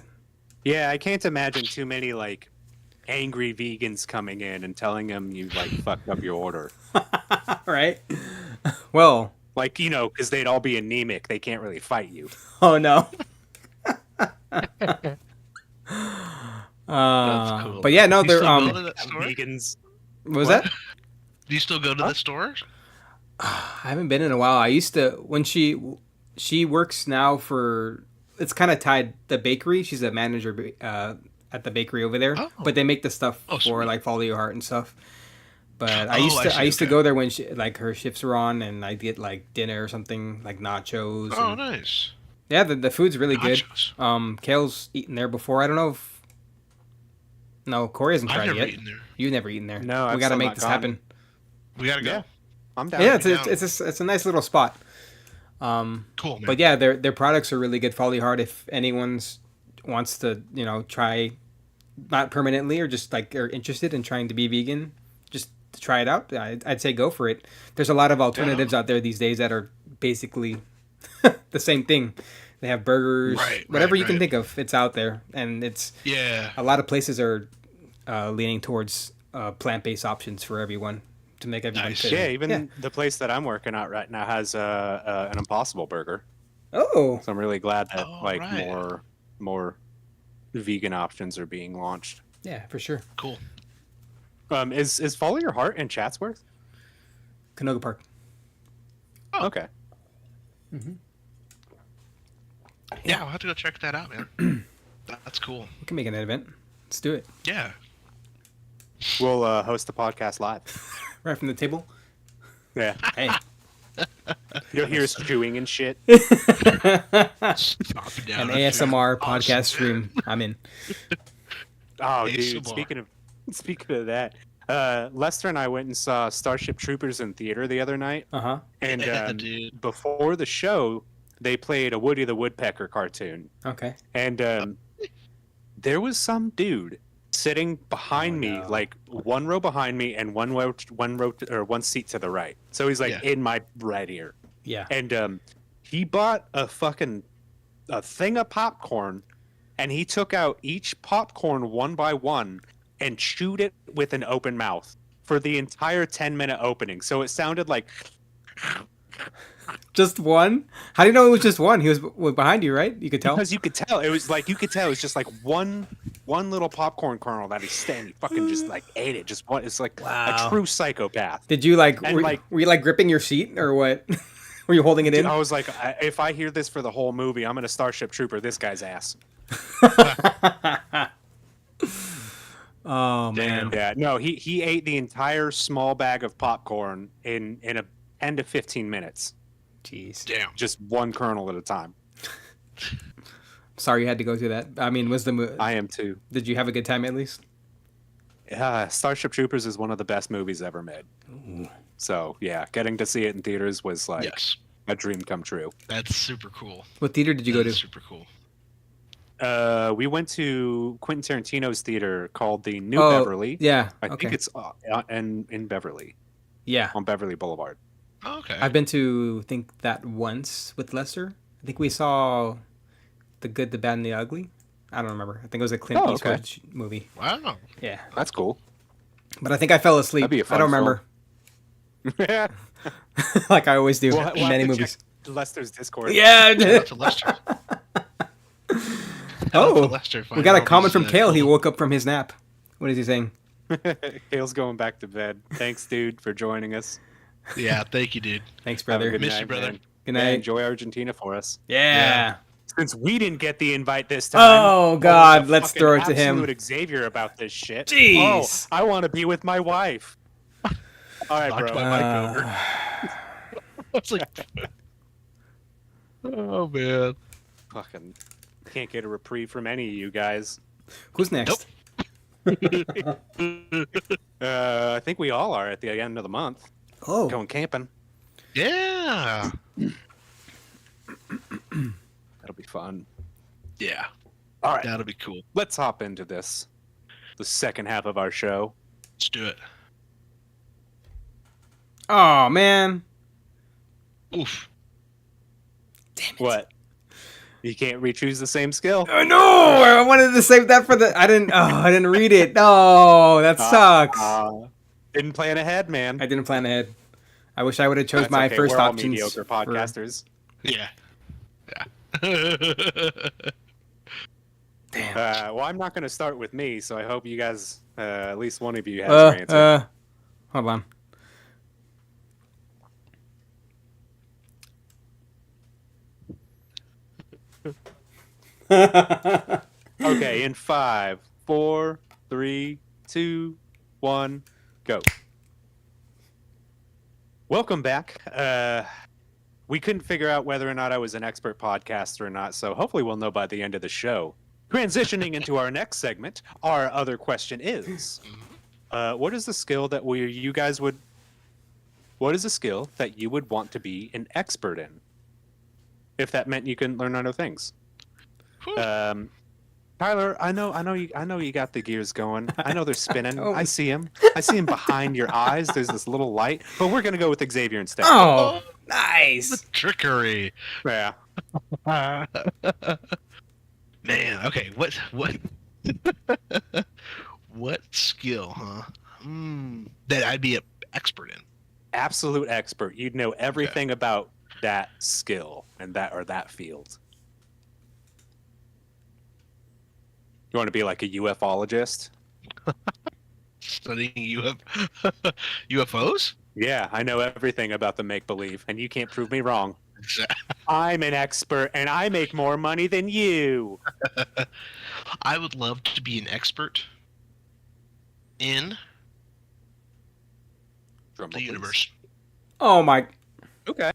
Yeah, I can't imagine too many like angry vegans coming in and telling them you like fucked up your order. right, well, Like, you know, because they'd all be anemic. They can't really fight you. oh no. That's cool. But yeah, no, You they're still go to that store? Vegans. what was What? that? Do you still go to the store? I haven't been in a while. I used to when she works now for it's kind of tied the bakery. She's a manager at the bakery over there, Oh. but they make the stuff Oh, for sweet. like Follow Your Heart and stuff. But I Oh, used to I see, I used to okay. go there when like her shifts were on, and I'd get like dinner or something like nachos. Oh, and- nice. Yeah, the food's really Nachos. good. Kale's eaten there before. I don't know if no, Corey hasn't I've tried never it yet. eaten there. You've never eaten there. No, we I've got to still make not this gone. happen. We gotta go. Yeah. I'm down. Yeah, down. it's a nice little spot. Cool, man. But yeah, their products are really good. Follow Your Heart. If anyone's wants to, try, not permanently or just like are interested in trying to be vegan, just to try it out, I'd say go for it. There's a lot of alternatives out there these days that are basically the same thing. They have burgers, Right, whatever you can right. think of. It's out there, and it's yeah. a lot of places are leaning towards plant-based options for everyone to make everyone Nice. fit. Yeah, in. even the place that I'm working at right now has an Impossible Burger. Oh, So I'm really glad that Oh, like right. more vegan options are being launched. yeah, for sure. Cool. Is Follow Your Heart in Chatsworth? Canoga Park. Oh. Okay. Yeah, I'll have to go check that out, man. That's cool. We can make an event. Let's do it. Yeah. We'll host the podcast live. Right from the table. Yeah. Hey. You'll hear us chewing and shit. An Chopping down ASMR a podcast awesome. stream. I'm in. Oh, dude. ASMR. Speaking of that, Lester and I went and saw Starship Troopers in theater the other night, Uh-huh. and Yeah, dude. before the show, they played a Woody the Woodpecker cartoon, Okay. and there was some dude sitting behind Oh, me, no. like one row behind me and one one seat to the right. So he's like Yeah. in my right ear. Yeah. And he bought a thing of popcorn, and he took out each popcorn one by one and chewed it with an open mouth. for the entire 10-minute opening. So it sounded like Just one? How do you know it was just one? He was behind you, right? You could tell. because you could tell it was just like one little popcorn kernel that he stand. He fucking just like ate it. Just one. It's like Wow. a true psychopath. Did you like? And, Were you like gripping your seat or what? Were you holding it in? I was like, if I hear this for the whole movie, I'm gonna Starship Trooper this guy's ass. Oh man. Yeah, no, he ate the entire small bag of popcorn in a 10 to 15 minutes. Jeez. Damn. Just one kernel at a time. Sorry you had to go through that. I mean, I am too. Did you have a good time at least? Starship Troopers is one of the best movies ever made. Ooh. So yeah, getting to see it in theaters was like Yes. a dream come true. That's super cool. What theater did you go to? Super cool. We went to Quentin Tarantino's theater called the New Oh, Beverly. yeah. I Okay. think it's in Beverly, Yeah. on Beverly Boulevard. Oh, okay. I've been to think that once with Lester. I think we saw The Good, the Bad, and the Ugly. I don't remember. I think it was a Clint Oh, Eastwood okay. movie. Wow. Yeah. That's cool. But I think I fell asleep. That'd be a I fun don't remember. Yeah. Like I always do We'll in have many to movies. check Lester's Discord. Yeah. Shout out to Lester. Shout out to Oh, Lester we finding got a all comment these, from Kale. He cool- woke up from his nap. What is he saying? Kale's going back to bed. Thanks, dude, for joining us. Yeah, thank you, dude. Thanks, Have a brother. good Miss night, you, brother. man. Good Yeah, night. enjoy Argentina for us. Yeah. Since we didn't get the invite this time. Oh, God, was a let's fucking throw it to him. absolute Xavier about this shit. Jeez. Oh, I want to be with my wife. All right, Knocked bro. my mic over. I was like, oh man. Fucking can't get a reprieve from any of you guys. Who's next? I think we all are at the end of the month. Oh. Going camping. Yeah. That'll be fun. Yeah. All right, That'll be cool. let's hop into this. The second half of our show. Let's do it. Oh, man. Oof. What? You can't re-choose the same skill. Oh, no. I wanted to save that for the... I didn't read it. No, that sucks. Didn't plan ahead, man. I didn't plan ahead. I wish I would have chose That's my okay, first we're all options. mediocre podcasters. Yeah. Yeah. Damn. Well, I'm not going to start with me, so I hope you guys, at least one of you has your answer. Hold on. Okay, in 5, 4, 3, 2, 1, go. Welcome back. We couldn't figure out whether or not I was an expert podcaster or not, so hopefully we'll know by the end of the show. Transitioning into our next segment, our other question is, what is the skill that what is a skill that you would want to be an expert in? If that meant you couldn't learn other things. Tyler, I know you got the gears going. I know they're spinning. Oh. I see them behind your eyes. There's this little light, but we're gonna go with Xavier instead. Oh, nice. Trickery. Yeah. Man, okay, what what skill, huh? That I'd be an expert in. Absolute expert. You'd know everything about that skill and that field. You want to be like a ufologist? Studying UFOs? Yeah, I know everything about the make-believe, and you can't prove me wrong. Exactly. I'm an expert, and I make more money than you. I would love to be an expert in Drum roll, the please. universe. Oh my. Okay.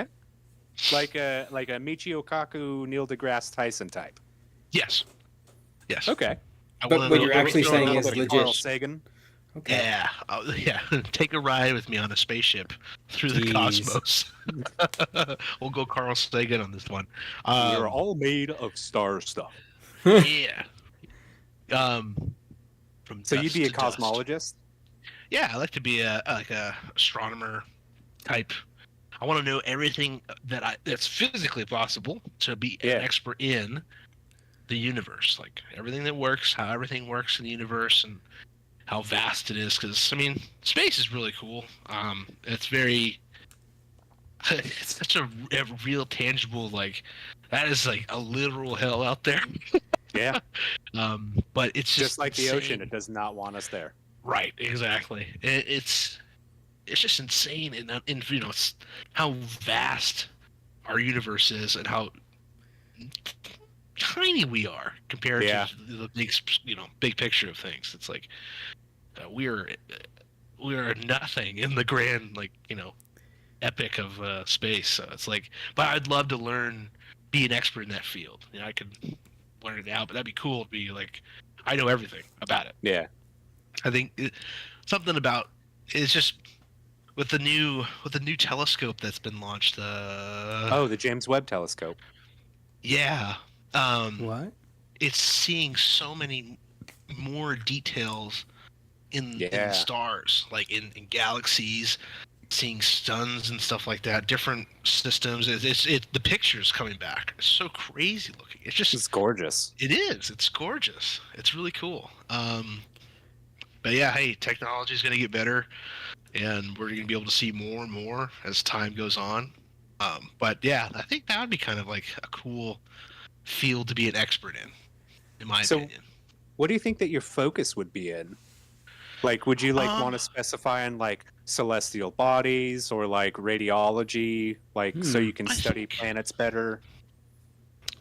Like a Michio Kaku, Neil deGrasse Tyson type. Yes. Yes. Okay. I But wanna what know you're everything actually saying about is the- legit. Carl Sagan. Okay. Yeah. Yeah. Take a ride with me on a spaceship through the Jeez. cosmos. We'll go Carl Sagan on this one. We're all made of star stuff. Yeah. From So you'd dust be a to dust. cosmologist? Yeah, I like to be a astronomer type. I want to know everything that's physically possible to be Yeah. an expert in the universe, like everything that works, how everything works in the universe, and how vast it is. Because I mean, space is really cool. It's very it's such a real tangible like that is like a literal hell out there. Yeah. But it's Just like the ocean, insane. it does not want us there. Right, exactly. It's just insane, and you know it's how vast our universe is, and how tiny we are compared Yeah. to the big, big picture of things. It's like we're nothing in the grand, epic of space. So it's like, but I'd love to be an expert in that field. You know, I could learn it out, but that'd be cool to be like, I know everything about it. Yeah. I think something about it's just with the new telescope that's been launched. The James Webb Telescope. Yeah. What? It's seeing so many more details in stars, like in galaxies, seeing suns and stuff like that, different systems. The pictures coming back are so crazy looking. It's gorgeous. It is. It's gorgeous. It's really cool. But yeah, hey, technology is going to get better, and we're going to be able to see more and more as time goes on. But yeah, I think that would be kind of like a cool field to be an expert in my opinion. What do you think that your focus would be in? Like, would you want to specify in like celestial bodies or like radiology, so you can study planets better?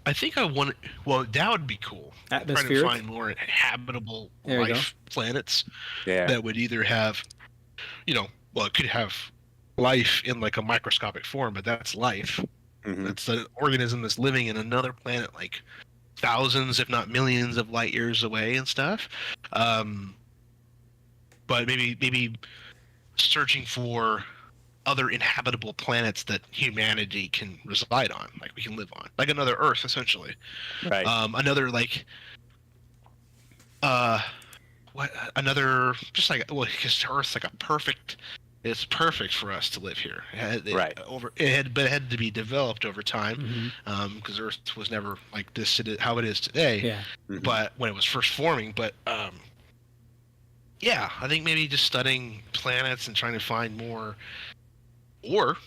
I think I want. Well, that would be cool. Trying to find more habitable life planets that would either have, it could have life in like a microscopic form, but that's life. Mm-hmm. It's an organism that's living in another planet, like thousands, if not millions, of light years away and stuff. But maybe searching for other inhabitable planets that humanity can reside on, like we can live on, like another Earth, essentially. Right. Another because Earth's like it's perfect for us to live here. But it had to be developed over time, because Earth was never like this, how it is today. Yeah. Mm-hmm. But when it was first forming, yeah, I think maybe just studying planets and trying to find more, or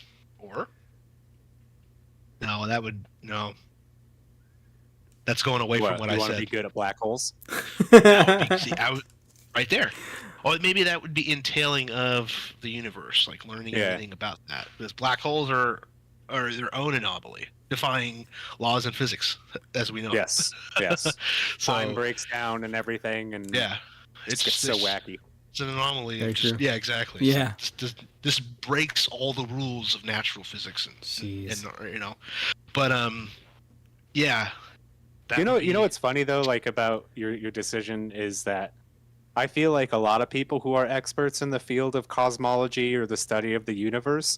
no, that's going away from what I said. You want to be good at black holes? Right there. Or maybe that would be entailing of the universe, like learning everything about that. Because black holes are their own anomaly, defying laws in physics, as we know. Yes. So, time breaks down and everything, and it's just so wacky. It's an anomaly. Yeah, exactly. Yeah. So this breaks all the rules of natural physics, and but yeah. You know what's funny though, like about your decision is that I feel like a lot of people who are experts in the field of cosmology or the study of the universe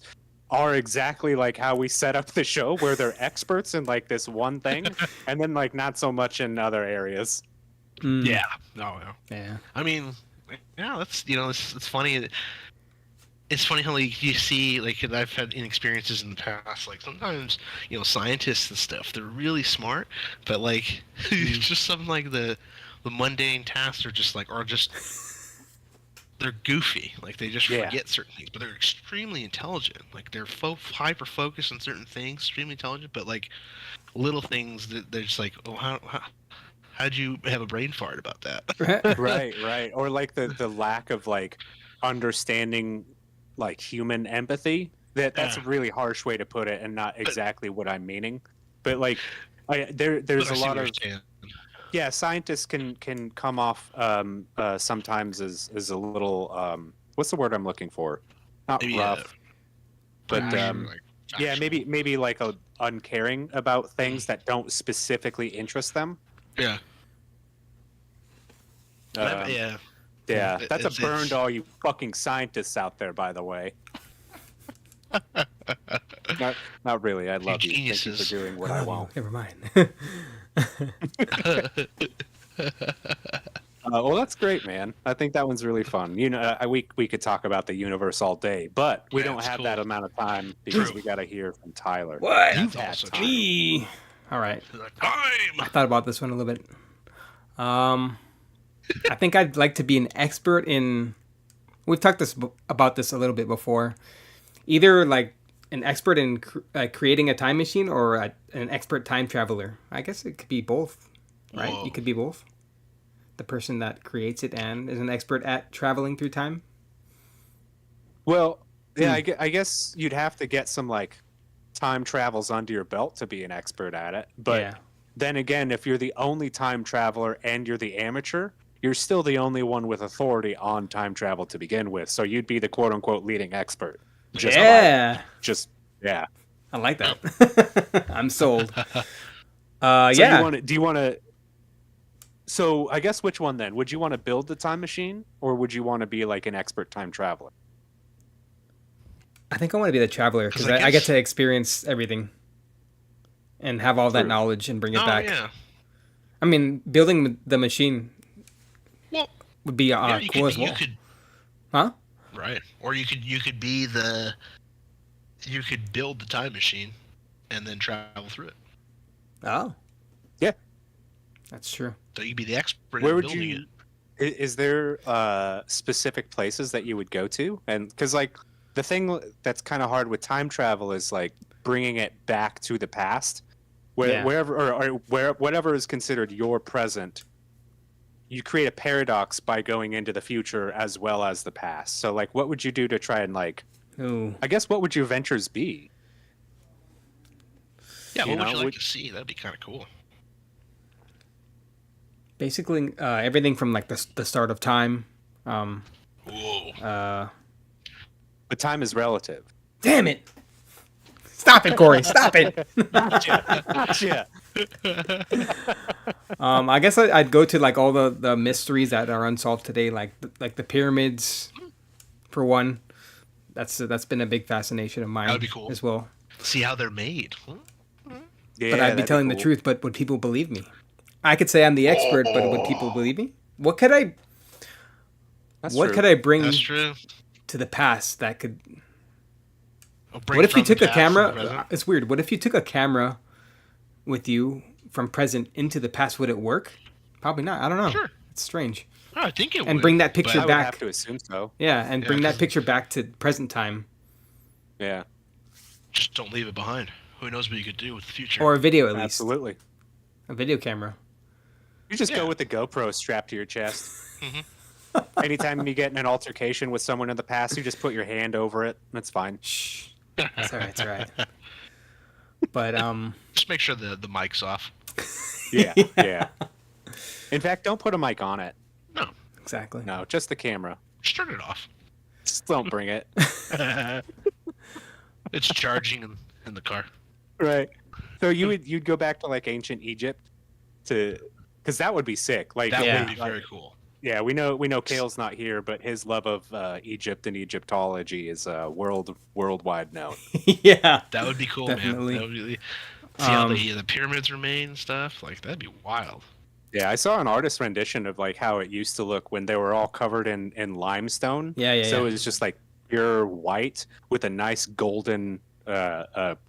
are exactly like how we set up the show, where they're experts in like this one thing, and then like not so much in other areas. Yeah. No. Yeah. I mean, yeah, that's it's funny. It's funny how like you see like I've had experiences in the past. Like sometimes scientists and stuff, they're really smart, but like it's just something like the mundane tasks are just they're goofy. Like they just forget certain things, but they're extremely intelligent. Like they're hyper focused on certain things, extremely intelligent, but like little things that they're just like, oh, how'd you have a brain fart about that? Right. Or like the lack of like understanding like human empathy. That's a really harsh way to put it, and not exactly what I'm meaning. But like there's a lot of scientists can come off sometimes as a little what's the word I'm looking for? Not maybe rough, but maybe like uncaring about things that don't specifically interest them. Yeah. That's a burn to all you fucking scientists out there, by the way. Not really. I love you. Thank you for doing what I want. Never mind. Well, that's great, man. I think that one's really fun. We could talk about the universe all day, but we don't have that amount of time because we got to hear from Tyler. What? You've had time. Me. All right. Time. I thought about this one a little bit. I think I'd like to be an expert in. We've talked about this a little bit before. Either like an expert in creating a time machine or an expert time traveler. I guess it could be both, right? Whoa. You could be both. The person that creates it and is an expert at traveling through time. Well, yeah, I guess you'd have to get some like time travels under your belt to be an expert at it. But Yeah. then again, if you're the only time traveler and you're the amateur, you're still the only one with authority on time travel to begin with. So you'd be the quote unquote leading expert. Yeah. Yeah. I like that. I'm sold. So Yeah. do you want to? So I guess which one then? Would you want to build the time machine, or would you want to be like an expert time traveler? I think I want to be the traveler because 'Cause I I get guess- to experience everything and have all that True. knowledge and bring it Oh back. yeah. I mean, building the machine Well, would be yeah, you cool could, as well. you could, Huh? right? Or you could be the, you could build the time machine, and then travel through it. Oh. Yeah. That's true. So you'd be the expert Where in would building you? it. Is there specific places that you would go to? And because like the thing that's kind of hard with time travel is like bringing it back to the past, Yeah. wherever or whatever is considered your present. You create a paradox by going into the future as well as the past. So like, what would you do to try and like? Ooh. I guess what would your ventures be? Yeah, You what would know, you like would- to see? That'd be kind of cool. Basically, everything from like the start of time. Whoa. But time is relative. Damn it! Stop it, Corey! Stop it! Gotcha. I guess I'd go to like all the mysteries that are unsolved today, like the pyramids, for one. That's been a big fascination of mine That'd be cool. as well. See how they're made. Huh? Yeah, But I'd be that'd telling the cool. truth. But would people believe me? I could say I'm the expert, but would people believe me? What could I That's What true. could I bring That's true. to the past that could? I'll bring What if you from the took a past to the camera? present. It's weird. What if you took a camera with you from present into the past? Would it work? Probably not. I don't know. Sure. It's strange. Oh, I think it would. And bring that but- picture I would back. have to assume so. Yeah, and Yeah, bring that 'cause- picture back to present time, Yeah, Just don't leave it behind. Who knows what you could do with the future? or a video at least, absolutely. a video camera. You just Yeah. go with the GoPro strapped to your chest. Mhm. Anytime you get in an altercation with someone in the past, you just put your hand over it. That's fine. Shh. That's all right. It's all right. But Just make sure the mic's off. Yeah, yeah. In fact, don't put a mic on it. No, exactly. No, just the camera. just turn it off. Just don't bring it. It's charging in the car. Right. So you'd go back to like ancient Egypt to because that would be sick. Like That Yeah. would be very cool. yeah, we know Kale's not here, but his love of Egypt and Egyptology is worldwide known. Yeah. That would be cool, Definitely. man. That would be, see how Um, the pyramids remain and stuff. Like that'd be wild. Yeah, I saw an artist rendition of like how it used to look when they were all covered in limestone. Yeah. So Yeah. it was just like pure white with a nice golden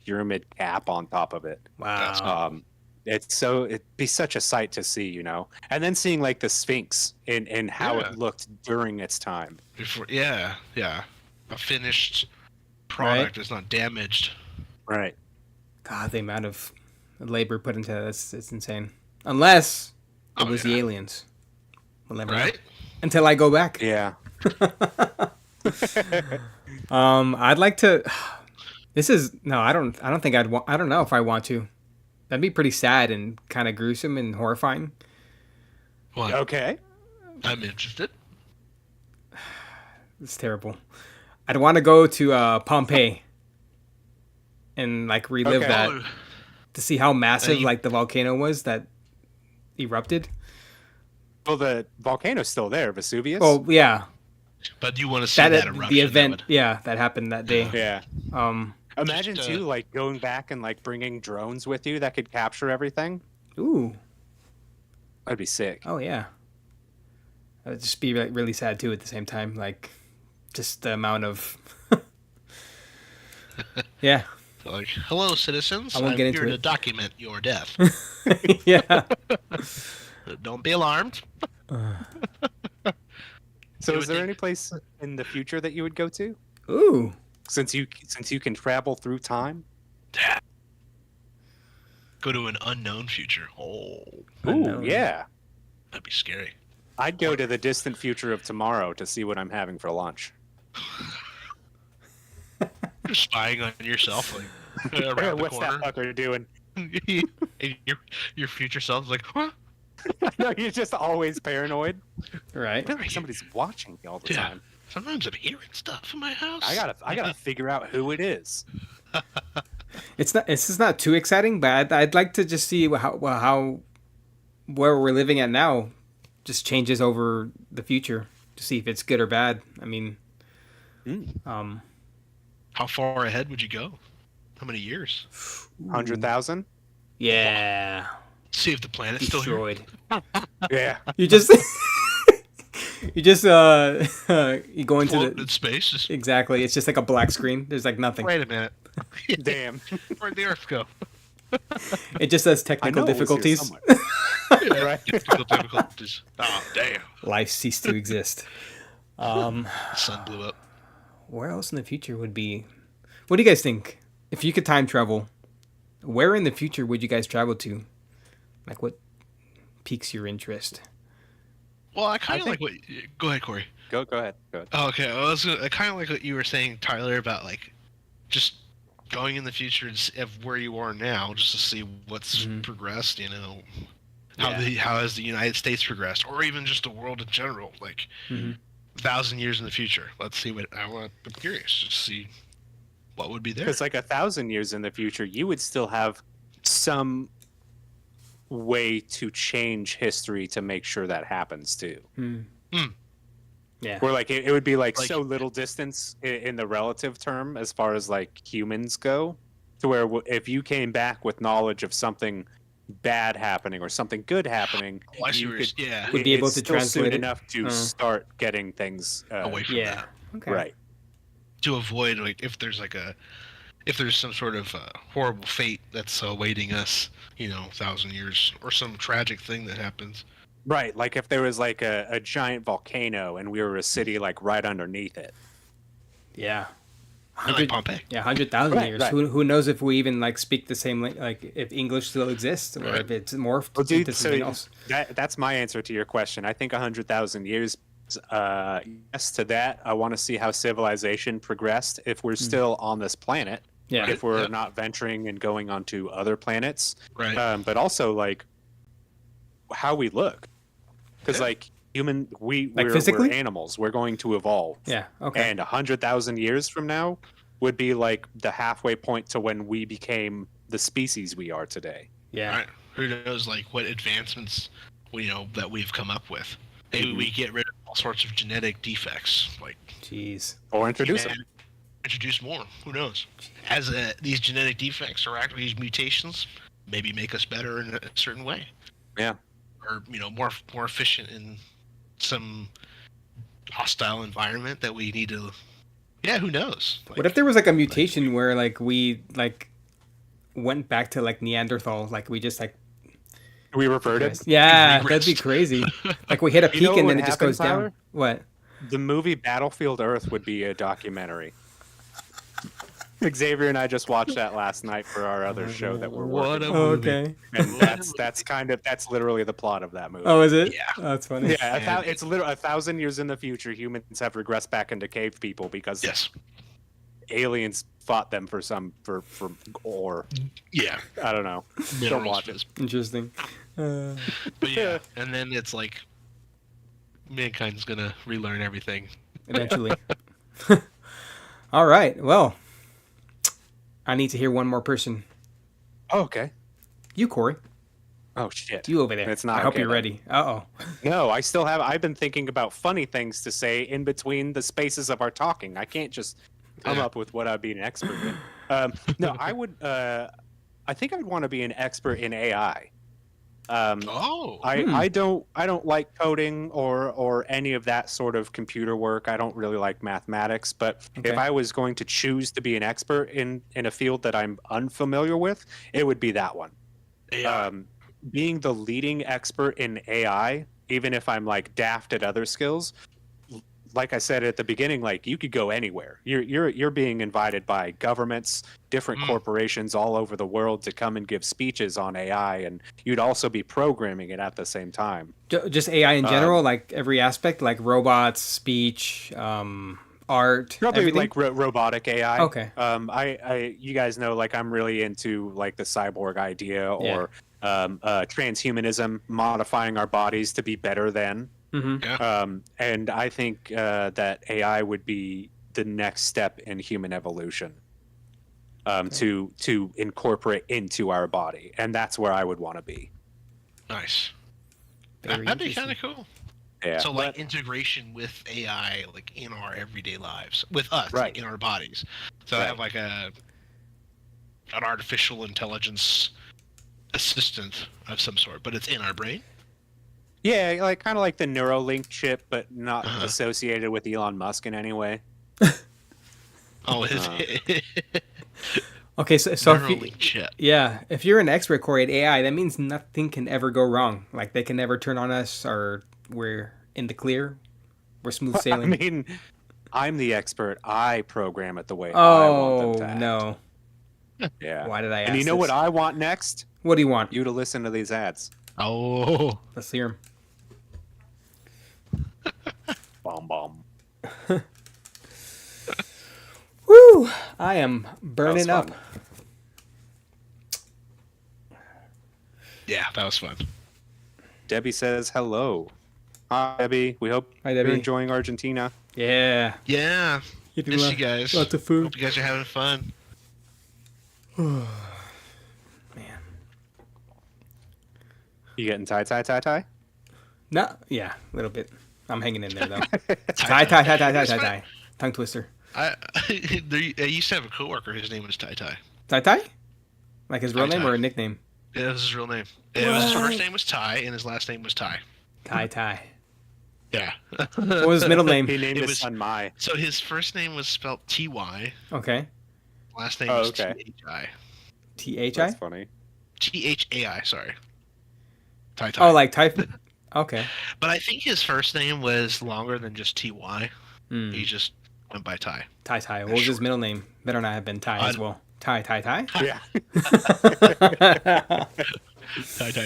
pyramid cap on top of it. Wow. It'd be such a sight to see, you know. And then seeing like the Sphinx and how Yeah. it looked during its time. Before, yeah. A finished product is not damaged. Right. God, the amount of labor put into that, it's insane. Unless it Oh, was the yeah. aliens. We'll never know. Right? Until I go back. Yeah. I'd like to. This is no. I don't think I'd want. I don't know if I want to. That'd be pretty sad and kind of gruesome and horrifying. Well, Okay. I'm interested. It's terrible. I'd want to go to Pompeii and like relive Okay. that Oh, to see how massive you- like the volcano was that erupted. Well, the volcano's still there, Vesuvius. Oh yeah, but you want to see that, eruption? the that event. would- Yeah, that happened that day. yeah. Imagine Just, too, like going back and like bringing drones with you that could capture everything. Ooh. That'd be sick. Oh yeah. It'd just be like, really sad too at the same time. Like, just the amount of. Yeah. Like, hello, citizens. I won't I'm get into here to it. document your death. Yeah. Don't be alarmed. So, You is would there think- any place in the future that you would go to, Ooh. since you can travel through time? Go to an unknown future. Oh, Ooh, Unknown. yeah. that'd be scary. I'd go to the distant future of tomorrow to see what I'm having for lunch. You're spying on yourself, like around the What's corner. that fucker doing? And your future self's like, huh? No, you're just always paranoid. Right. I feel like somebody's watching me all the Yeah. time. Sometimes I'm hearing stuff in my house. I gotta figure out who it is. It's just not too exciting, but I'd like to just see how where we're living at now just changes over the future to see if it's good or bad. I mean, Mm. How far ahead would you go? How many years? 100,000? yeah, See if the planet's still here. destroyed. Yeah. You just you just you go into Floating in the space. Just, exactly. It's just like a black screen. There's like nothing. wait a minute. Damn. Where'd the Earth go? It just says I technical know it was here difficulties. somewhere. Right. Technical difficulties. Oh, damn. Life ceased to exist. The sun blew up. Where else in the future would be? What do you guys think? If you could time travel, where in the future would you guys travel to? Like, what piques your interest? Well, I kind of I like what. Go ahead, Corey. Go ahead. Go ahead. Oh, okay, I kind of like what you were saying, Tyler, about like just going in the future of where you are now, just to see what's progressed. You know, how has the United States progressed, or even just the world in general, like 1,000 years in the future. Let's see what I'm curious to see what would be there. Because like 1,000 years in the future, you would still have some way to change history to make sure that happens too. Yeah. Where like it would be like Like- so little distance in the relative term as far as like humans go, to where if you came back with knowledge of something bad happening or something good happening, Oh, I see you where you're- could yeah, Would be able it's to still translate soon it. enough to start getting things away from Yeah. that. Okay. right. To avoid like if there's some sort of horrible fate that's awaiting us, 1,000 years, or some tragic thing that happens. Right, like if there was like a giant volcano and we were a city like right underneath it. Yeah. Like Pompeii. Yeah, 100,000 Right, years. right. Who knows if we even like speak the same like if English still exists or Right. if it's morphed Well, dude, into something so else. that's my answer to your question. I think 100,000 years. Yes to that. I want to see how civilization progressed if we're still on this planet. Yeah. If we're Yep. not venturing and going onto other planets, Right. but also like how we look, because like we're physically? animals. We're going to evolve. Yeah. Okay. And 100,000 years from now would be like the halfway point to when we became the species we are today. Yeah. Right. Who knows, like, what advancements that we've come up with? Maybe we get rid of all sorts of genetic defects, like Jeez. Or introduce them. introduce more. Who knows? As these genetic defects or actually these mutations, maybe make us better in a certain way. Yeah. Or more efficient in some hostile environment that we need to. Yeah, who knows? Like, What if there was like a mutation where like we like went back to like Neanderthal, like we just like We reverted. yeah, regressed. that'd be crazy. Like we hit a You know peak and what then it just happened, goes down. Tyler? What? The movie Battlefield Earth would be a documentary. Xavier and I just watched that last night for our other show that we're What working a on. Oh, movie. okay. And that's literally the plot of that movie. Oh, is it? Yeah. Oh, that's funny. Yeah, it's literally 1,000 years in the future. Humans have regressed back into cave people because Yes. aliens fought them for ore. Yeah. I don't know. Don't Minerals watch for it. this. Interesting. But yeah, and then it's like mankind's gonna relearn everything. Eventually. All right. Well, I need to hear one more person. Oh, okay. You, Corey. Oh shit. You over there. It's not I hope okay you're then. ready. Uh oh. No, I still have. I've been thinking about funny things to say in between the spaces of our talking. I can't just come Yeah. up with what I'd be an expert in. No, I would. I think I'd want to be an expert in AI. Oh. I don't like coding or any of that sort of computer work. I don't really like mathematics. But Okay. if I was going to choose to be an expert in a field that I'm unfamiliar with, it would be that one. Yeah. Being the leading expert in AI even if I'm like daft at other skills, like I said at the beginning, like you could go anywhere. You're being invited by governments, different corporations all over the world to come and give speeches on AI, and you'd also be programming it at the same time. Just AI in general, like every aspect, like robots, speech, art, Probably everything. like robotic AI. Okay. You guys know, like I'm really into like the cyborg idea or transhumanism, modifying our bodies to be better than. Yeah. And I think that AI would be the next step in human evolution, to incorporate into our body, and that's where I would want to be. Nice. Very That'd be interesting. kind of cool. Yeah. So like integration with AI, like in our everyday lives, with us, Right. like in our bodies. So I Right. have like an artificial intelligence assistant of some sort, but it's in our brain. Yeah, like kind of like the Neuralink chip, but not associated with Elon Musk in any way. Oh, his Okay, so if you, Neuralink chip. yeah, if you're an expert, Corey, at AI, that means nothing can ever go wrong. Like they can never turn on us, or we're in the clear. We're smooth I sailing. mean, I'm the expert. I program it the way I want them Oh to act. no! Yeah. Why did I ask? And you know this? what I want next? What do you want? You to listen to these ads. Oh, Let's hear him. Bomb bomb. Woo! I am burning That up. was fun. yeah, that was fun. Debbie says hello. Hi, Debbie. We hope Hi, you're Debbie. enjoying Argentina. Yeah. Yeah, Eating miss you guys. Lots of food. Hope you guys are having fun. Man. You getting tie? No. Yeah, a little bit. I'm hanging in there though. tie. Tongue twister. I used to have a coworker. His name was Tai Tai. Tai? Like his real Tai. name or a nickname? Yeah, that was his real name. His first What? name was Ty, and his last name was Ty. Tai. Yeah. What was his middle name? He named It his was- son Mai. So his first name was spelled Ty. Okay. Last name Oh, was okay. Thi. Thi? That's funny. Thai. Sorry. Tai. Oh, like type. Okay. But I think his first name was longer than just Ty. Hmm. He just went by Ty. Tai. What was his Short. middle name? Better not have been Tai as well. Tai. Yeah.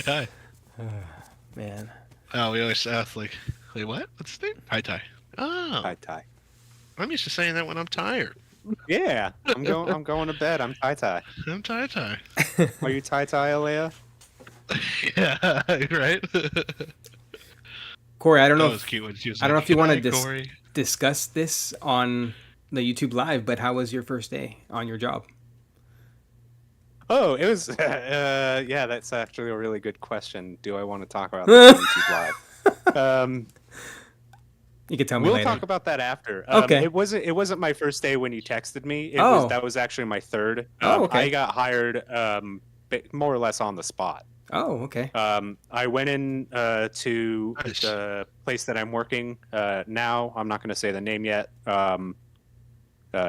Ty. Man. Oh, we always ask like, wait, what? What's his name? Tai. Oh, tie. I'm used to saying that when I'm tired. Yeah. I'm going to bed. I'm tie. I'm Tai. Are you tie, Alea? Yeah, right. Corey, I don't know That was cute when she was I don't know like, if you "Good wanna night, Corey." discuss this on the YouTube live, but how was your first day on your job? Oh, it was. Yeah, that's actually a really good question. Do I want to talk about this on YouTube Live? You can tell me We'll later. talk about that after. Okay. It wasn't my first day when you texted me. Oh. That was actually my third. Oh, okay. I got hired more or less on the spot. Oh, okay. I went in to Nice. the place that I'm working now. I'm not going to say the name yet,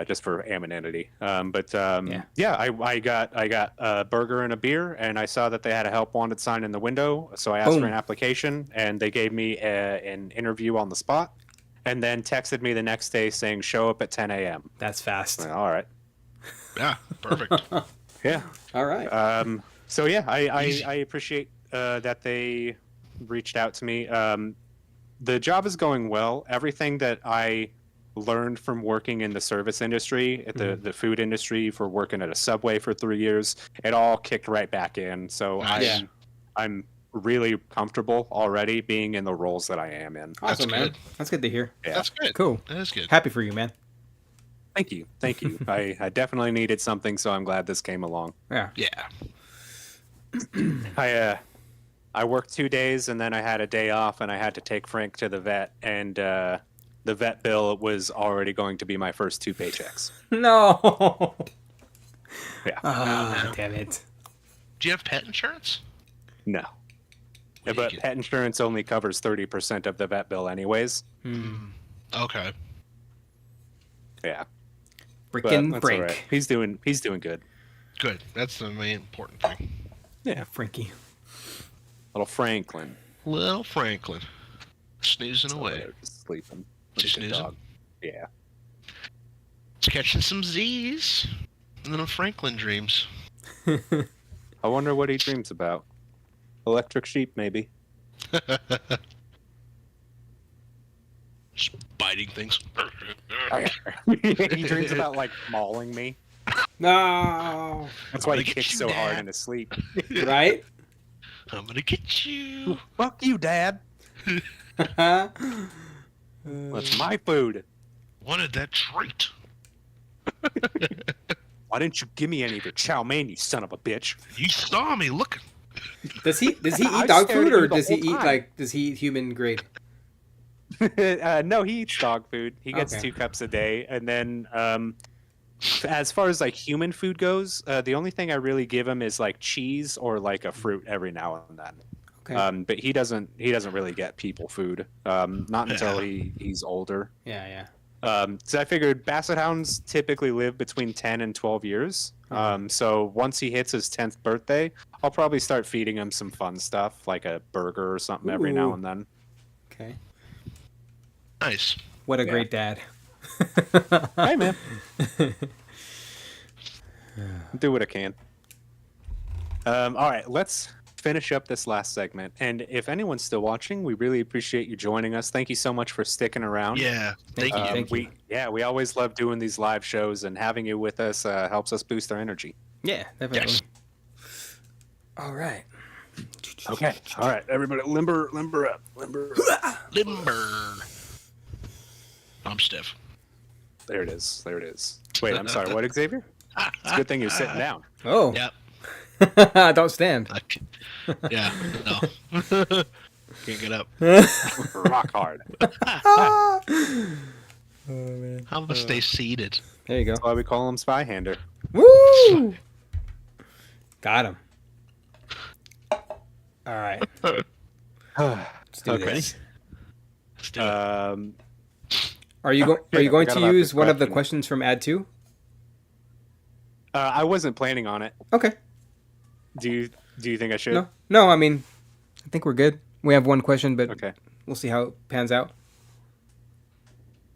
just for anonymity. Yeah, I got a burger and a beer, and I saw that they had a help wanted sign in the window. So I asked Boom. for an application, and they gave me an interview on the spot, and then texted me the next day saying show up at 10 a.m. That's fast. All right. Yeah, perfect. Yeah. All right. So yeah, Easy. I appreciate that they reached out to me. The job is going well. Everything that I learned from working in the service industry, at the food industry, for working at a Subway for 3 years, it all kicked right back in. So Nice. I'm really comfortable already being in the roles that I am in. Awesome, man. good. That's good to hear. Yeah. That's good. Cool. That is good. Happy for you, man. Thank you. I definitely needed something, so I'm glad this came along. Yeah. Yeah. I worked 2 days and then I had a day off and I had to take Frank to the vet, and the vet bill was already going to be my first 2 paychecks. No. Yeah. Ah, damn it. Do you have pet insurance? No. What Yeah, do you but get? pet insurance only covers 30% of the vet bill anyways. Okay. Yeah. But Frickin' that's all Frank. right. He's doing good. Good. That's the main important thing. Yeah, Frankie. Little Franklin. Little Franklin. Snoozing Over away. there just sleeping. Just Like a snoozing? dog. Yeah. It's catching some Z's. Little Franklin dreams. I wonder what he dreams about. Electric sheep, maybe. Just biting things. He dreams about like mauling me. No. That's why he I'm gonna get kicks you, so hard Dad. in his sleep. Right? I'm gonna get you. Fuck you, Dad. That's my food. Wanted that treat. Why didn't you give me any of your chow mein, you son of a bitch? You saw me looking. Does he I eat dog stared food at you or the does he whole eat time. does he eat human grade? No, he eats dog food. He gets Okay. 2 cups a day, and then as far as like human food goes, the only thing I really give him is like cheese or like a fruit every now and then. Okay. But he doesn't really get people food. Not until Yeah. he's older. Yeah. So I figured basset hounds typically live between 10 and 12 years. Uh-huh. So once he hits his 10th birthday, I'll probably start feeding him some fun stuff like a burger or something every now Ooh. and then. Okay. Nice. What a Yeah. great dad. Hey, man. Do what I can. All right, let's finish up this last segment. And if anyone's still watching, we really appreciate you joining us. Thank you so much for sticking around. Yeah. Thank you. Thank you. We always love doing these live shows, and having you with us helps us boost our energy. Yeah, definitely. Yes. All right. Okay. All right, everybody, limber up. Limber. I'm stiff. There it is. Wait, I'm sorry. What, Xavier? It's a good thing you're sitting down. Oh. Yep. Don't stand. Yeah. No. Can't get up. Rock hard. Oh man. I'm gonna stay seated. There you go. That's why we call him Spyhander. Woo! Got him. All right. Let's do Okay. this. Let's do it. Are you Yeah, I going forgot to about use this one of the question. questions from Ad 2? I wasn't planning on it. Okay. Do you think I should? No. I mean, I think we're good. We have one question, but Okay. we'll see how it pans out.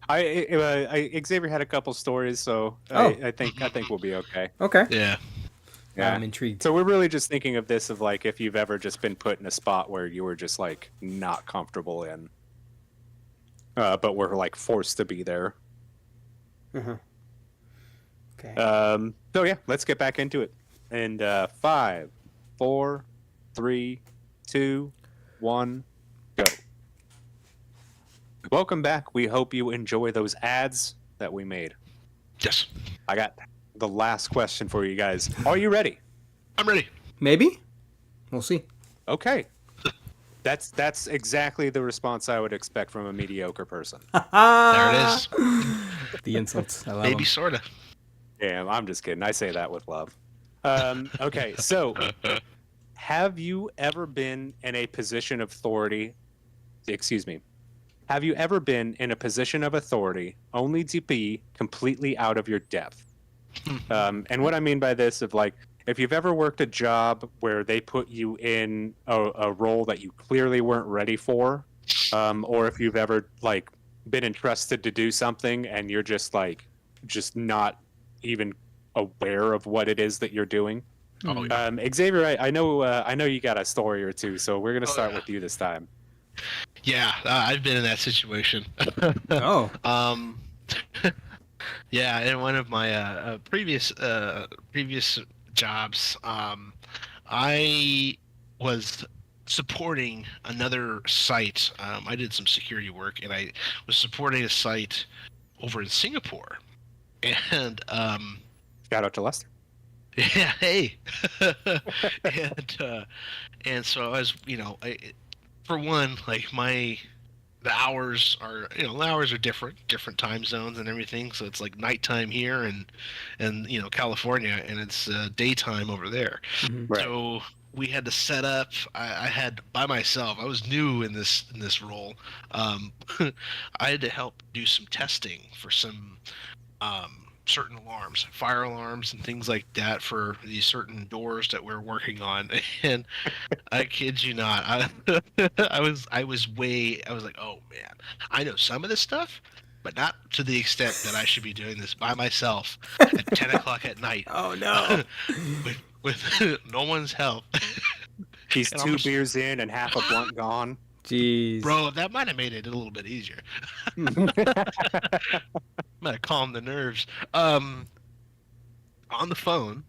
Xavier had a couple stories, so I think we'll be okay. Okay. Yeah. Yeah. I'm intrigued. So we're really just thinking of this of like if you've ever just been put in a spot where you were just like not comfortable in, but were like forced to be there. Uh-huh. Okay. So yeah, let's get back into it. And 5, 4, 3, 2, 1, go. Welcome back. We hope you enjoy those ads that we made. Yes. I got the last question for you guys. Are you ready? I'm ready. Maybe. We'll see. Okay. That's exactly the response I would expect from a mediocre person. There it is. The insults. I love Maybe them. sorta. Yeah, I'm just kidding. I say that with love. Okay, so have you ever been in a position of authority? Excuse me. Have you ever been in a position of authority only to be completely out of your depth? And what I mean by this, of like, if you've ever worked a job where they put you in a role that you clearly weren't ready for, or if you've ever like been entrusted to do something and you're just not even aware of what it is that you're doing. Oh, yeah. Xavier, I know you got a story or two, so we're gonna start with you this time. Yeah, I've been in that situation. Oh. Yeah, in one of my previous jobs, I was supporting another site. I did some security work, and I was supporting a site over in Singapore. And Shout out to Lester. yeah, hey, and so I was, for one, like the hours are different time zones and everything, so it's like nighttime here and California, and it's daytime over there. Mhm. Right. So we had to set up. I had by myself. I was new in this role. I had to help do some testing for some certain alarms, fire alarms, and things like that for these certain doors that we're working on. And I kid you not, I was like, oh man, I know some of this stuff, but not to the extent that I should be doing this by myself at 10 o'clock at night Oh no. with no one's help. He's And I'm 2 just- beers in and half a blunt gone. Jeez. Bro, that might have made it a little bit easier. Might have calmed the nerves. On the phone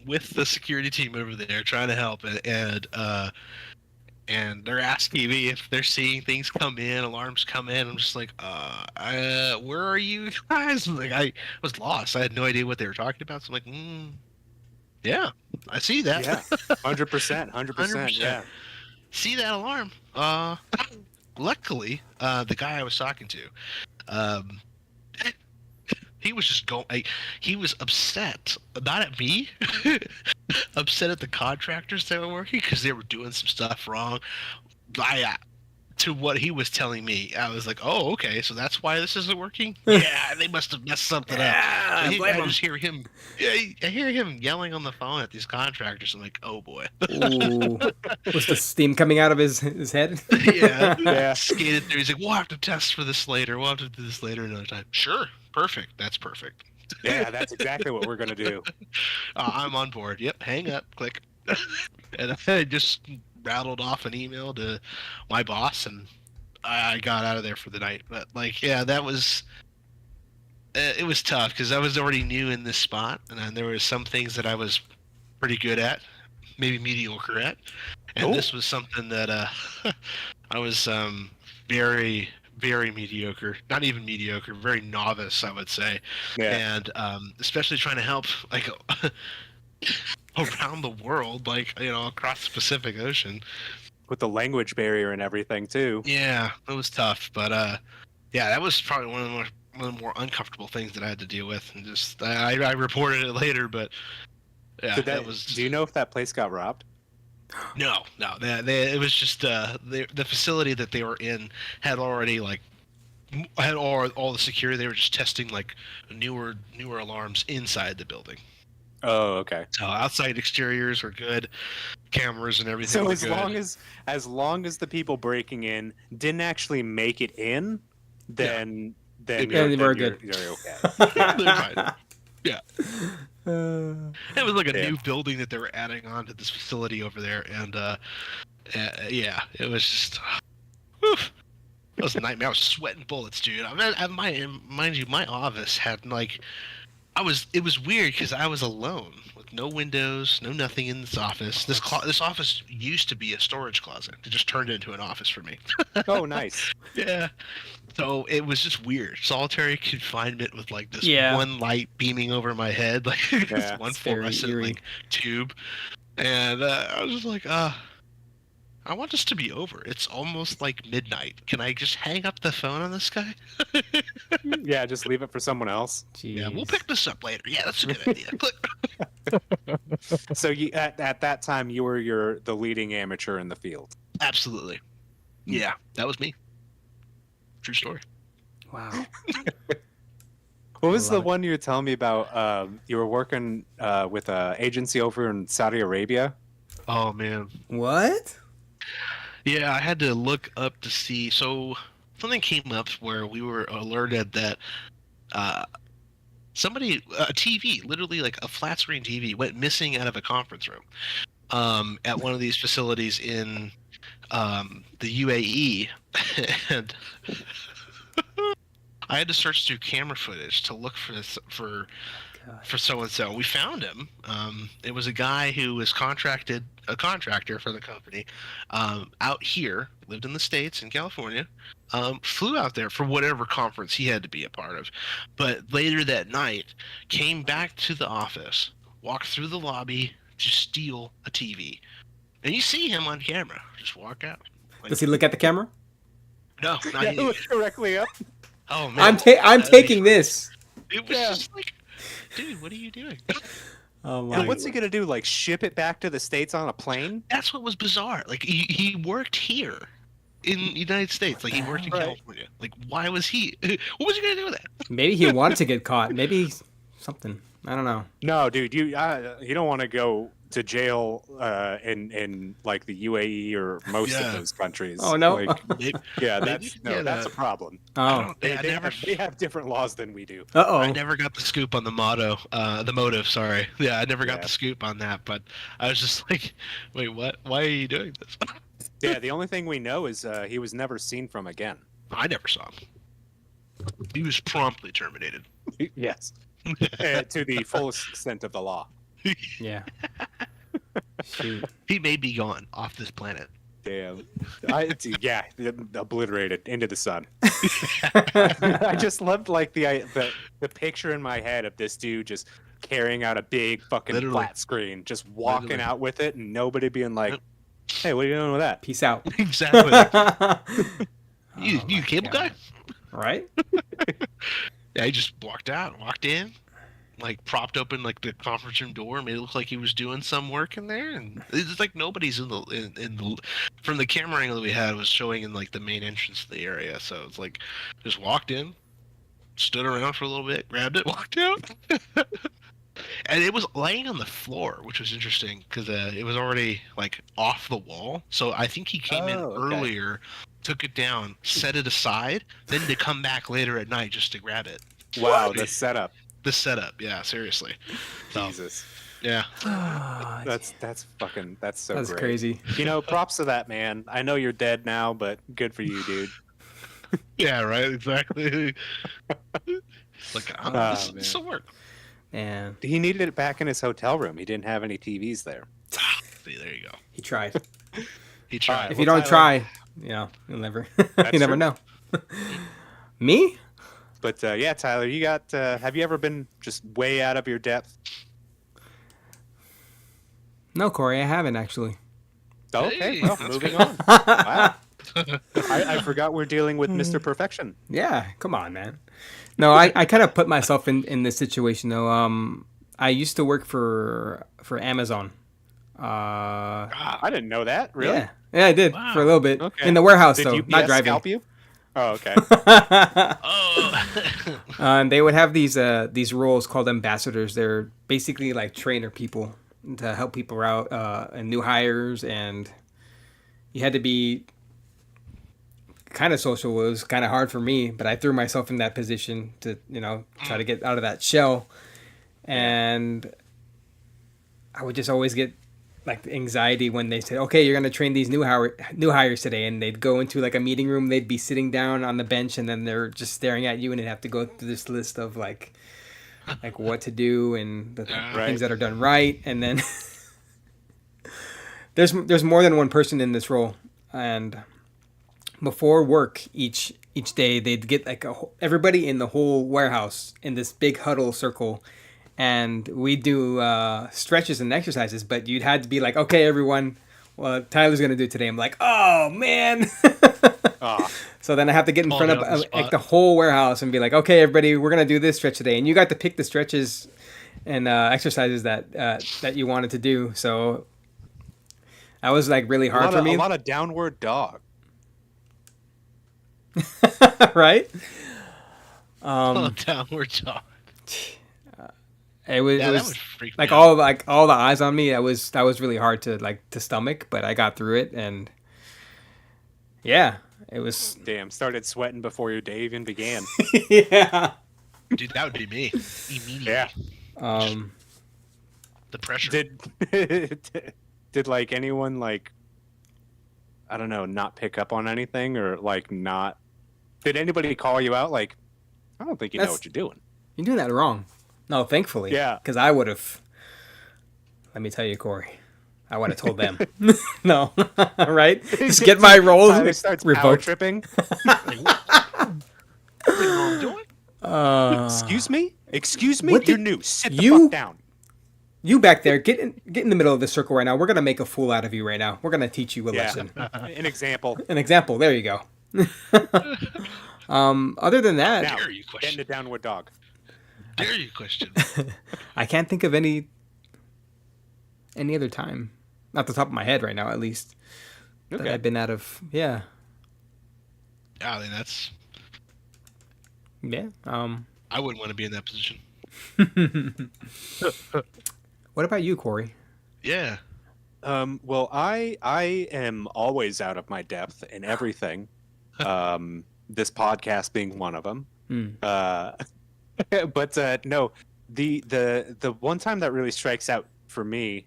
with the security team over there trying to help, and they're asking me if they're seeing things come in, alarms come in. I'm just like, where are you guys? Like, I was lost. I had no idea what they were talking about. So I'm like, yeah, I see that. Yeah, 100%, 100%. Yeah. See that alarm. Luckily, the guy I was talking to, he was just he was upset, not at me, upset at the contractors that were working because they were doing some stuff wrong. To what he was telling me, I was like, oh, okay, so that's why this isn't working? Yeah, they must have messed something up. Yeah, So blame I him. just hear him, I hear him yelling on the phone at these contractors. I'm like, oh boy. Ooh. Was the steam coming out of his head? Yeah. Yeah. Skated through. He's like, we'll have to test for this later. We'll have to do this later another time. Sure. Perfect. That's perfect. Yeah, that's exactly what we're gonna do. I'm on board. Yep. Hang up. Click. And I just rattled off an email to my boss, and I got out of there for the night. But like, yeah, that was. It was tough because I was already new in this spot, and then there were some things that I was pretty good at, maybe mediocre at, and this was something that I was very, very mediocre. Not even mediocre, very novice, I would say. Yeah. And especially trying to help like around the world, like across the Pacific Ocean. With the language barrier and everything too. Yeah, it was tough, but yeah, that was probably one of the more uncomfortable things that I had to deal with, and just I reported it later, but yeah, that was. Do you know if that place got robbed? No, it was just the facility that they were in had already had all the security. They were just testing like newer alarms inside the building. Oh, okay. So outside exteriors were good, cameras and everything. So were as good. long as the people breaking in didn't actually make it in, then Yeah, they were good. You're okay. They're fine. Yeah. It was like a Yeah. new building that they were adding on to this facility over there, and yeah, it was just. Whew. It was a nightmare. I was sweating bullets, dude. Mind you, my office had like, it was weird because I was alone with no windows, no nothing in this office. This office used to be a storage closet. It just turned into an office for me. Oh, nice. Yeah. So it was just weird. Solitary confinement with like this Yeah. one light beaming over my head, like this Yeah, one it's very fluorescent eerie. like tube. And I was just like, I want this to be over. It's almost like midnight. Can I just hang up the phone on this guy? Yeah, just leave it for someone else. Jeez. Yeah, we'll pick this up later. Yeah, that's a good idea. Click. So you at that time you were the leading amateur in the field. Absolutely. Yeah, that was me. True story. Wow. What was the love it. one you were telling me about? You were working with an agency over in Saudi Arabia. Oh man. What? Yeah, I had to look up to see. So something came up where we were alerted that a TV, literally like a flat screen TV, went missing out of a conference room at one of these facilities in the UAE, and I had to search through camera footage to look for so and so. We found him. It was a guy who was a contractor for the company, out here, lived in the States in California, flew out there for whatever conference he had to be a part of, but later that night came back to the office, walked through the lobby to steal a TV, and you see him on camera just walk out. Like, Does he look at the camera? no, not Yeah, you. look directly up. Oh man, I'm taking this. It was Yeah. just like, dude, what are you doing? Oh my. And what's he gonna do? Like ship it back to the States on a plane? That's what was bizarre. Like he worked here in the United States. Like he worked in Right. California. Like why was he? What was he gonna do with that? Maybe he wanted to get caught. Maybe something. I don't know. No, dude, you don't want to go to jail in like the UAE or most of Yeah. those countries. Oh, no. Like, Maybe, yeah, maybe that's a problem. I Oh. don't. I never. They have different laws than we do. Uh I oh. never got the scoop on the the motive. Sorry. Yeah, I never got Yeah. the scoop on that. But I was just like, wait, what? Why are you doing this? Yeah, the only thing we know is he was never seen from again. I never saw him. He was promptly terminated. Yes, to the fullest extent of the law. Yeah. Shoot. He may be gone off this planet. Damn. Yeah, obliterated into the sun. I just loved like the picture in my head of this dude just carrying out a big fucking Literally. flat screen, just walking Literally. out with it, and nobody being like, Yep. "Hey, what are you doing with that?" Peace out. Exactly. You Oh my cable God. guy? Right? Yeah, he just walked in, like propped open like the conference room door, made it look like he was doing some work in there, and it's like nobody's in the from the camera angle that we had was showing in like the main entrance to the area. So it's like just walked in, stood around for a little bit, grabbed it, walked out. And it was laying on the floor, which was interesting because it was already like off the wall. So I think he came in Oh, okay. earlier, took it down, set it aside, then to come back later at night just to grab it. Wow, the setup. The setup, yeah, seriously. So, Jesus, yeah, that's fucking so That's great. crazy. You know, props to that man. I know you're dead now, but good for you, dude. yeah, right, exactly. Like, this will work. Man, He needed it back in his hotel room. He didn't have any TVs there. See, there you go. he tried. He tried. If Well, you don't Tyler- try, you know, you'll never. That's you never true. know. Me? But yeah, Tyler, you got. Have you ever been just way out of your depth? No, Corey, I haven't actually. Okay, Hey, well, that's moving good. on. Wow. I forgot we're dealing with Mr. Perfection. Yeah, come on, man. No, I kind of put myself in this situation though. I used to work for Amazon. Ah, I didn't know that. Really? Yeah, I did Wow. for a little bit Okay. in the warehouse Did though, UPS not driving. scalp you? Oh, okay. oh. And they would have these roles called ambassadors. They're basically like trainer people to help people out and new hires, and you had to be kind of social. It was kind of hard for me, but I threw myself in that position to try to get out of that shell, and I would just always get like anxiety when they said, "Okay, you're gonna train these new hires today," and they'd go into like a meeting room. They'd be sitting down on the bench, and then they're just staring at you, and they'd have to go through this list of like what to do and the Right. things that are done right, and then there's more than one person in this role, and before work each day they'd get like everybody in the whole warehouse in this big huddle circle, and we do stretches and exercises, but you'd had to be like, okay, everyone, well, Tyler's gonna do it today. I'm like, oh man. Ah, So then I have to get in Called front you of on the like spot. the whole warehouse and be like, okay, everybody, we're gonna do this stretch today, and you got to pick the stretches and exercises that you wanted to do. So that was like really hard for me, a lot of downward dog. right? Downward dog. It was, Yeah, it that was would freak me like out. all the eyes on me. That was really hard to stomach, but I got through it, and yeah, it was Damn, started sweating before your day even began. yeah. Dude, that would be me immediately. Yeah. The pressure. Did like anyone like, I don't know, not pick up on anything, or like not? Did anybody call you out? Like, I don't think you know That's- what you're doing. You're doing that wrong. No, thankfully. Yeah. Because I would have. Let me tell you, Corey. I would have told them. No. Right? Just get my roles Tyler starts power revoked. tripping. Like, what I'm doing? Excuse me. What You're did- new. Sit the you- fuck down. You back there, get in the middle of the circle right now. We're going to make a fool out of you right now. We're going to teach you a Yeah. lesson. An example. An example. There you go. Other than that, Now, Dare you getting question? a downward dog. Dare you question? I can't think of any other time. Not the top of my head right now, at least. That Okay. I've been out of. Yeah. I mean, that's. Yeah. I wouldn't want to be in that position. What about you, Corey? Yeah. Well, I am always out of my depth in everything. This podcast being one of them. Hmm. But no, the one time that really strikes out for me.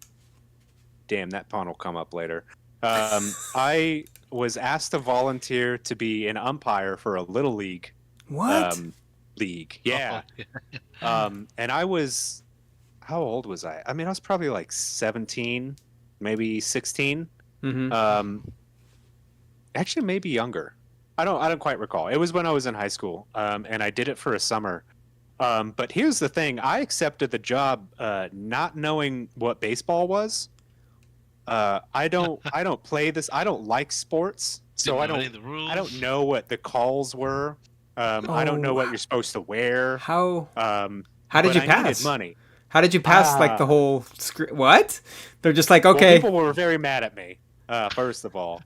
Damn, that pawn will come up later. I was asked to volunteer to be an umpire for a little league. What? League, yeah. Oh, yeah. And I was, how old was I? I mean, I was probably like 17, maybe 16. Mm-hmm. Actually, maybe younger. I don't quite recall. It was when I was in high school, and I did it for a summer. But here's the thing: I accepted the job not knowing what baseball was. I don't play this. I don't like sports, so Didn't I know any don't of the rules. I don't know what the calls were. I don't know Oh. what you're supposed to wear. How Um, how did but you I pass? needed money. How did you pass like the Ah. whole script? What? They're just like, Well, okay. people were very mad at me. First of all,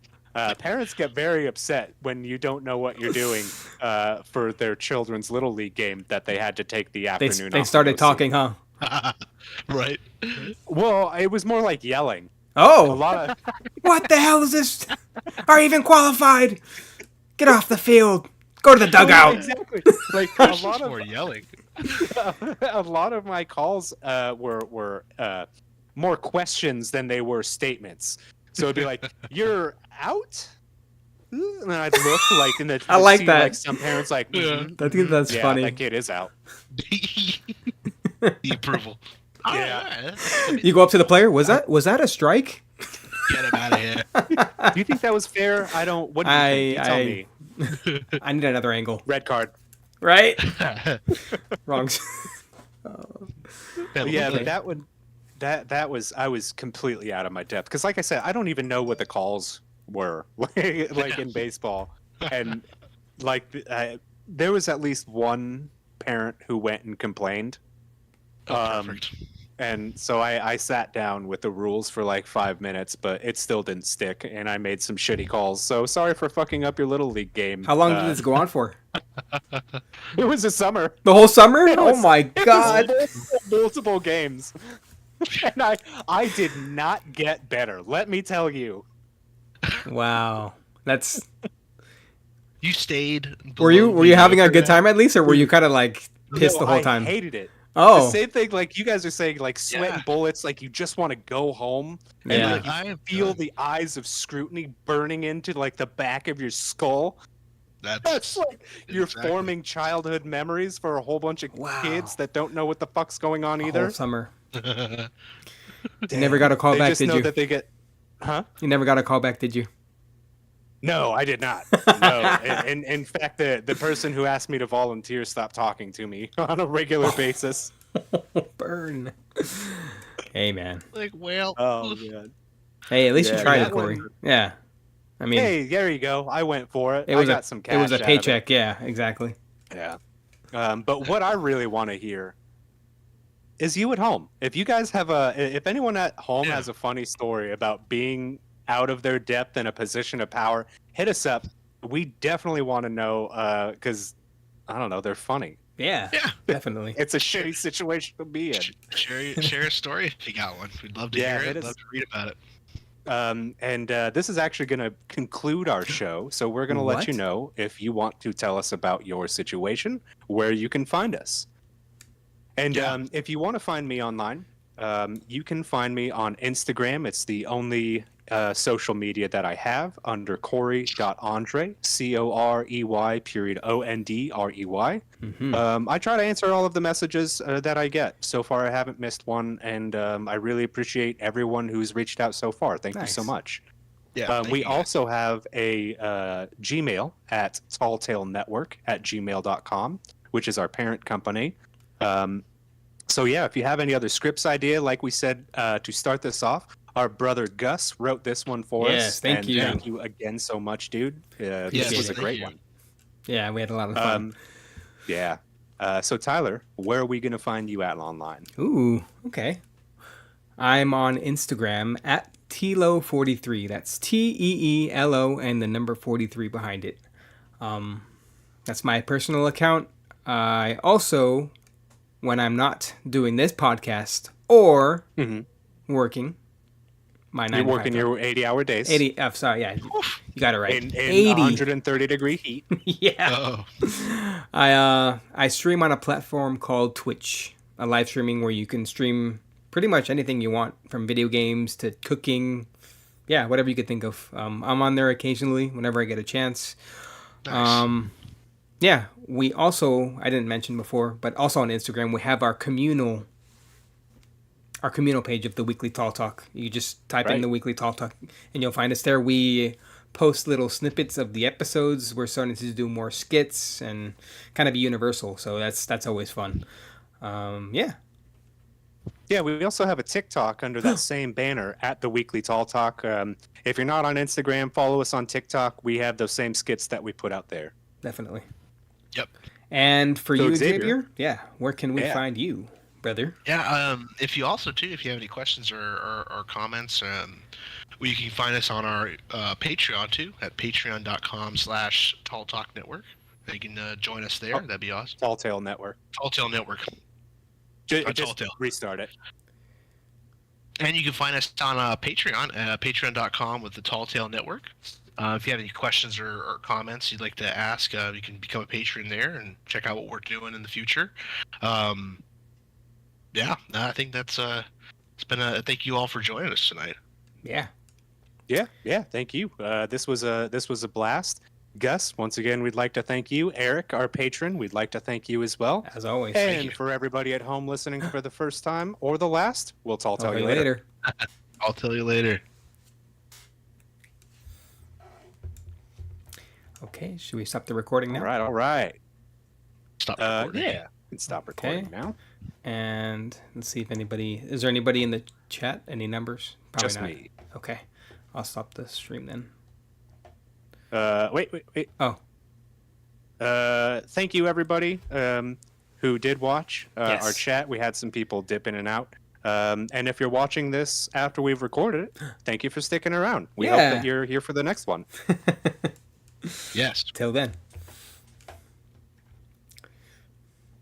parents get very upset when you don't know what you're doing for their children's little league game that they had to take the They afternoon. they off to started go see. talking, huh? Right. Well, it was more like yelling. A Oh, lot of what the hell is this? Are you even qualified? Get off the field. Go to the dugout. exactly. Like a There's lot just of more yelling. a lot of my calls were more questions than they were statements. So it'd be like, "You're out," and then I'd look like in the. I like see, that. Like some parents like, Yeah. "Mhm, I think that's yeah, funny. that kid is out." The approval. Yeah. You go up to the player. Was that a strike? Get him out of here. Do you think that was fair? I don't. What do you think? You tell me. I need another angle. Red card. Right? Wrong. Yeah, Okay. but that would that was I was completely out of my depth because, like I said, I don't even know what the calls were like in baseball, and like there was at least one parent who went and complained, Oh, perfect. and so I sat down with the rules for like 5 minutes, but it still didn't stick, and I made some shitty calls. So sorry for fucking up your little league game. How long did this go on for? It was a summer. The whole summer? It Oh was- my It was god. multiple games. And I did not get better. Let me tell you. Wow. That's. You stayed. Were you below having a mediocre good then? time at least, or were you kind of like pissed No, the whole I time? hated it. The Oh, same thing like you guys are saying, like sweating Yeah. bullets, like you just want to go home. And Yeah. like, you I have feel done- the eyes of scrutiny burning into like the back of your skull. That's like you're Exactly. forming childhood memories for a whole bunch of Wow. kids that don't know what the fuck's going on the either. whole summer. Damn. You never got a call They back, just did know you? that they get, huh? You never got a call back, did you? No, I did not. No, in fact, the person who asked me to volunteer stopped talking to me on a regular basis. Burn. Hey man. Like, well. Oh man. Hey, at least you Yeah, tried it, that Corey. one- Yeah. I mean, Hey, there you go. I went for it. it was I got some cash. it was a out of paycheck. Yeah, exactly. it. Yeah. But what I really want to hear is you at home. If you guys have if anyone at home Yeah. has a funny story about being out of their depth in a position of power, hit us up. We definitely want to know because I don't know, they're funny. Yeah. Yeah. Definitely. It's a shitty situation to be in. Share a story if you got one. We'd love to Yeah, hear it it. is- Love to read about it. And this is actually going to conclude our show. So we're going to let you What? know if you want to tell us about your situation, where you can find us. And Yeah. if you want to find me online, you can find me on Instagram. It's the only social media that I have under Corey.Andre, Corey.Ondrey. Mhm. I try to answer all of the messages that I get. So far, I haven't missed one, and I really appreciate everyone who's reached out so far. Thank you so Nice. much. Yeah. thank We you, guys. also have a Gmail at talltailnetwork@gmail.com, which is our parent company. So yeah, if you have any other scripts idea, like we said to start this off, our brother Gus wrote this one for us. Yes, thank and you. Thank you again so much, dude. This Yes, was a thank great you. one. Yeah, we had a lot of fun. Yeah. So Tyler, where are we going to find you at online? Ooh, okay. I'm on Instagram at Telo43. That's Teelo and the number 43 behind it. That's my personal account. I also, when I'm not doing this podcast or working, my 9 You're to 5 working job. your 80-hour days 80. Sorry, yeah, you got it right. in 80. 130-degree heat. Oh, Yeah. I stream on a platform called Twitch, a live streaming where you can stream pretty much anything you want, from video games to cooking. Yeah, whatever you could think of. I'm on there occasionally whenever I get a chance. nice. Yeah, we also, I didn't mention before, but also on Instagram we have our communal page of the Weekly Tall Talk. You just type in Right. the Weekly Tall Talk and you'll find us there. We post little snippets of the episodes. We're starting to do more skits and kind of be universal, so that's always fun. Yeah. Yeah, we also have a TikTok under that same banner at the Weekly Tall Talk. If you're not on Instagram, follow us on TikTok. We have those same skits that we put out there. Definitely. Yep. And for So you, Xavier. Xavier, yeah, where can we Yeah. find you, brother? Yeah. If you also too, if you have any questions or comments, you can find us on our Patreon too at patreon.com/Tall Talk Network. You can join us there. That'd be awesome. Tall Tale Network. Tall Tale Network. Just Tall Tale. restart it. And you can find us on Patreon, patreon.com with the Tall Tale Network. If you have any questions or comments you'd like to ask, you can become a patron there and check out what we're doing in the future. Yeah, I think that's it's been a thank you all for joining us tonight. Yeah. Yeah. Thank you. This was a blast. Gus, once again, we'd like to thank you. Eric, our patron, we'd like to thank you as well. As always. And you. for everybody at home listening for the first time or the last, we'll tell Talk you later. I'll tell you later. Okay, should we stop the recording now? All right. Stop recording. Yeah. We can stop recording Okay. now. And let's see if is there anybody in the chat? Any numbers? Probably Just not. me. Okay. I'll stop the stream then. Wait. Oh. Thank you, everybody who did watch Yes. our chat. We had some people dip in and out. And if you're watching this after we've recorded it, thank you for sticking around. We hope Yeah. that you're here for the next one. Yes. Till then.